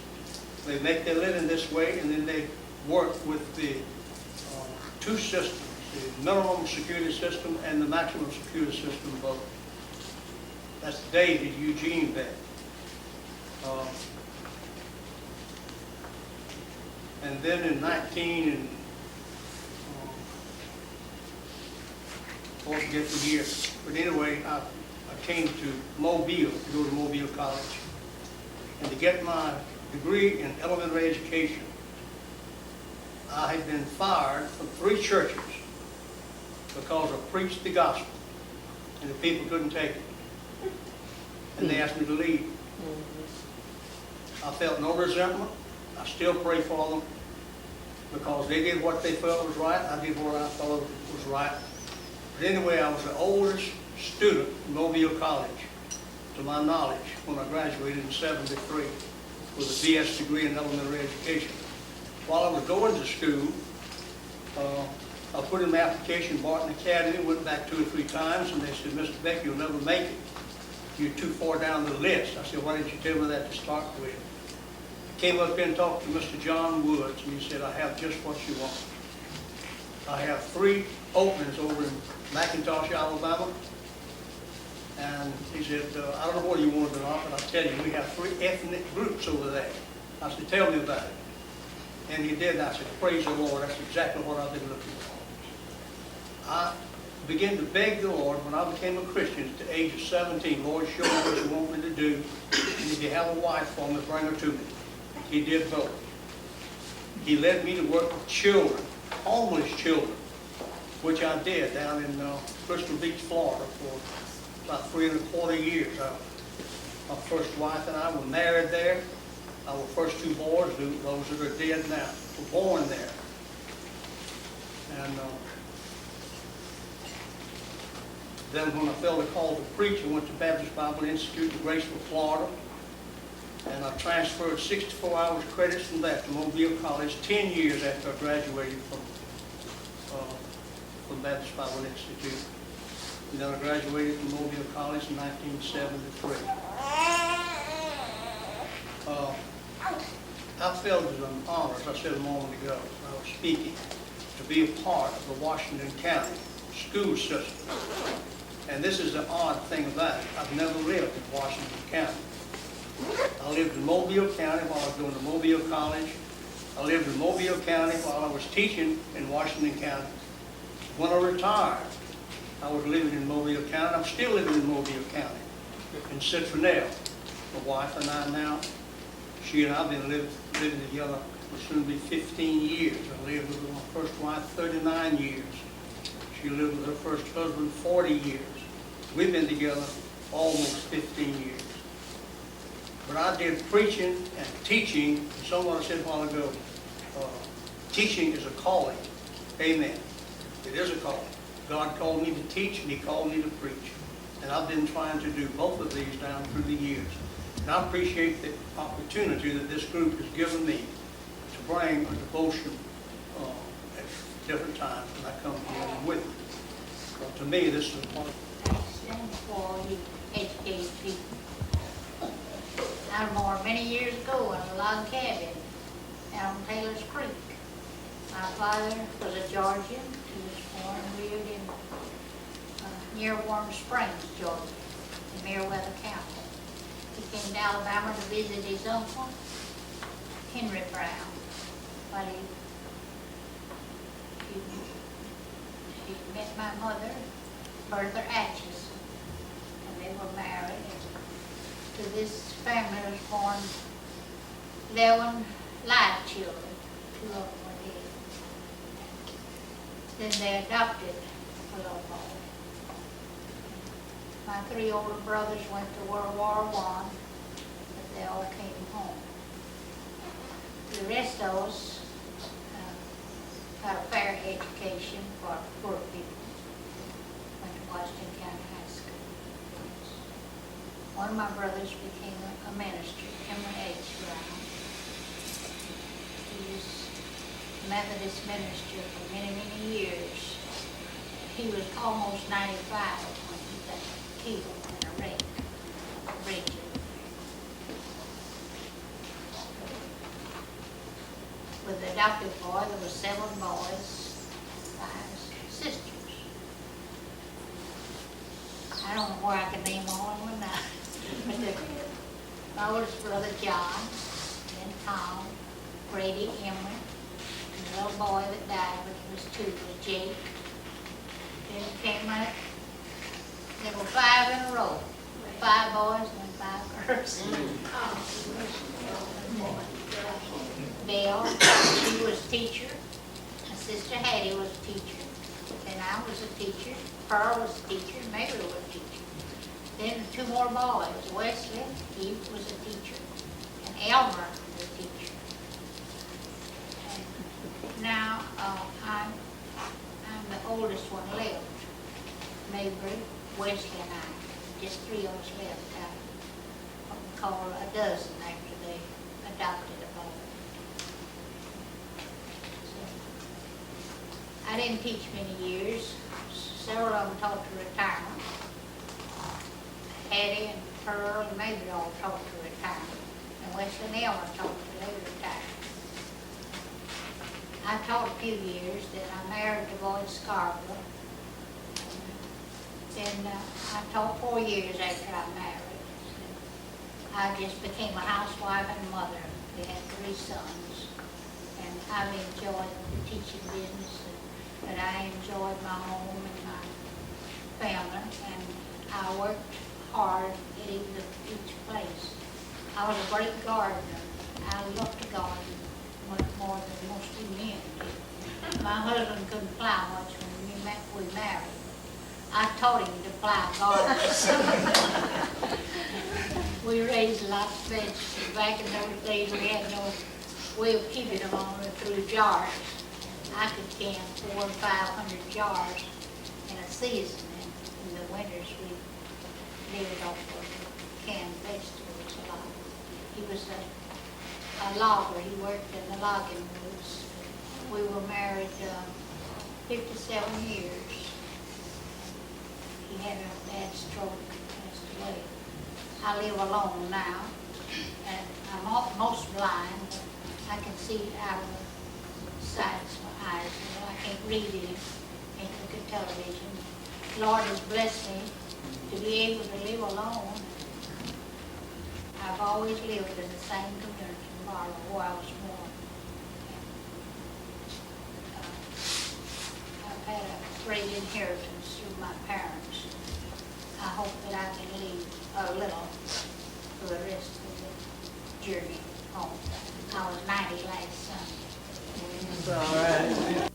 Speaker 12: They make their living this way, and then they work with the 2 systems, the minimum security system and the maximum security system both. That's David Eugene Beck. And then in I forget the year, but anyway, I came to Mobile, to go to Mobile College, and to get my degree in elementary education. I had been fired from 3 churches because I preached the gospel, and the people couldn't take it, and they asked me to leave. I felt no resentment. I still pray for them because they did what they felt was right. I did what I thought was right. But anyway, I was the oldest student in Mobile College, to my knowledge, when I graduated in '73 with a BS degree in elementary education. While I was going to school, I put in my application, Barton Academy, went back 2 or 3 times, and they said, Mr. Beck, you'll never make it. You're too far down the list. I said, why didn't you tell me that to start with? I came up here and talked to Mr. John Woods, and he said, I have just what you want. I have 3 openings over in McIntosh, Alabama. And he said, I don't know whether you want it or not, but I'll tell you, we have 3 ethnic groups over there. I said, tell me about it. And he did, and I said, praise the Lord, that's exactly what I've been looking for. I began to beg the Lord when I became a Christian at the age of 17, Lord, show me what you want me to do, and if you have a wife for me, bring her to me. He did both. He led me to work with children, homeless children, which I did down in Crystal Beach, Florida for about 3¼ years. My first wife and I were married there. Our first 2 boys, those that are dead now, were born there. And then when I felt a call to preach, I went to Baptist Bible Institute in Graceville, Florida. And I transferred 64 hours credits from that to Mobile College 10 years after I graduated from Baptist Bible Institute. And then I graduated from Mobile College in 1973. I felt it an honor, as I said a moment ago, when I was speaking, to be a part of the Washington County school system. And this is the odd thing about it. I've never lived in Washington County. I lived in Mobile County while I was going to Mobile College. I lived in Mobile County while I was teaching in Washington County. When I retired, I was living in Mobile County. I'm still living in Mobile County, in Citronelle. My wife and I now, she and I have been living together for soon to be 15 years. I lived with my first wife 39 years. She lived with her first husband 40 years. We've been together almost 15 years. But I did preaching and teaching. Someone said a while ago, teaching is a calling. Amen. It is a calling. God called me to teach and He called me to preach. And I've been trying to do both of these down through the years. And I appreciate the opportunity that this group has given me to bring a devotion at different times when I come here with you. But to me, this is important.
Speaker 13: Stand for you educated people. I was born many years ago in a log cabin out on Taylor's Creek. My father was a Georgian. He was born and reared in near Warm Springs, Georgia, in Meriwether County. He came to Alabama to visit his uncle, Henry Brown, but he met my mother, Bertha Atchison, and they were married. To this family was born 11 live children. 2 of them were dead. Then they adopted a little boy. My 3 older brothers went to World War I, but they all came home. The rest of us got a fair education for poor people. Went to Washington County High School. One of my brothers became a minister, Henry H. Brown. He was a Methodist minister for many, many years. He was almost 95 when he got killed in a wreck. With the adopted boy, there were 7 boys, 5 sisters. I don't know where I can name all of them now. My oldest brother John, then Tom, Grady, Emily, and the little boy that died when he was 2 was Jake. Then came out, there were 5 in a row, 5 boys and 5 girls. Belle, she was a teacher. My sister Hattie was a teacher. Then I was a teacher. Pearl was a teacher. Mary was a teacher. Then 2 more boys. Wesley, he was a teacher. And Elmer the teacher. And now, I'm the oldest one left. Mabry, Wesley, and I, just three of us left. I call a dozen after they adopted a boy. So, I didn't teach many years. Several of them taught to retirement. Hattie and Pearl and Mabry all taught to retirement. And Wesley and Elmer taught till they retired. I taught a few years, then I married the boy in Scarborough. Then I taught 4 years after I married. I just became a housewife and mother. We had 3 sons. And I've enjoyed the teaching business, but I enjoyed my home and my family. And I worked hard getting to each place. I was a great gardener. I loved to garden much more than most of you men did. My husband couldn't plow much when we married. I taught him to plow gardens. We raised lots of vegetables. Back in those days, we had no way of keeping them on through jars. I could can 400 or 500 jars in a season. And in the winters, we lived off of canned vegetables a lot. He was a logger. He worked in the logging woods. We were married 57 years. He had a bad stroke and passed away. I live alone now, and I'm almost blind, but I can see out of the sides of my eyes. You know, I can't read anything, can't look at television. The Lord has blessed me to be able to live alone. I've always lived in the same community in Barlow where I was born. I've had a great inheritance through my parents. I hope that I can leave a little for the rest of the journey home. I was 90 last Sunday.
Speaker 1: All right.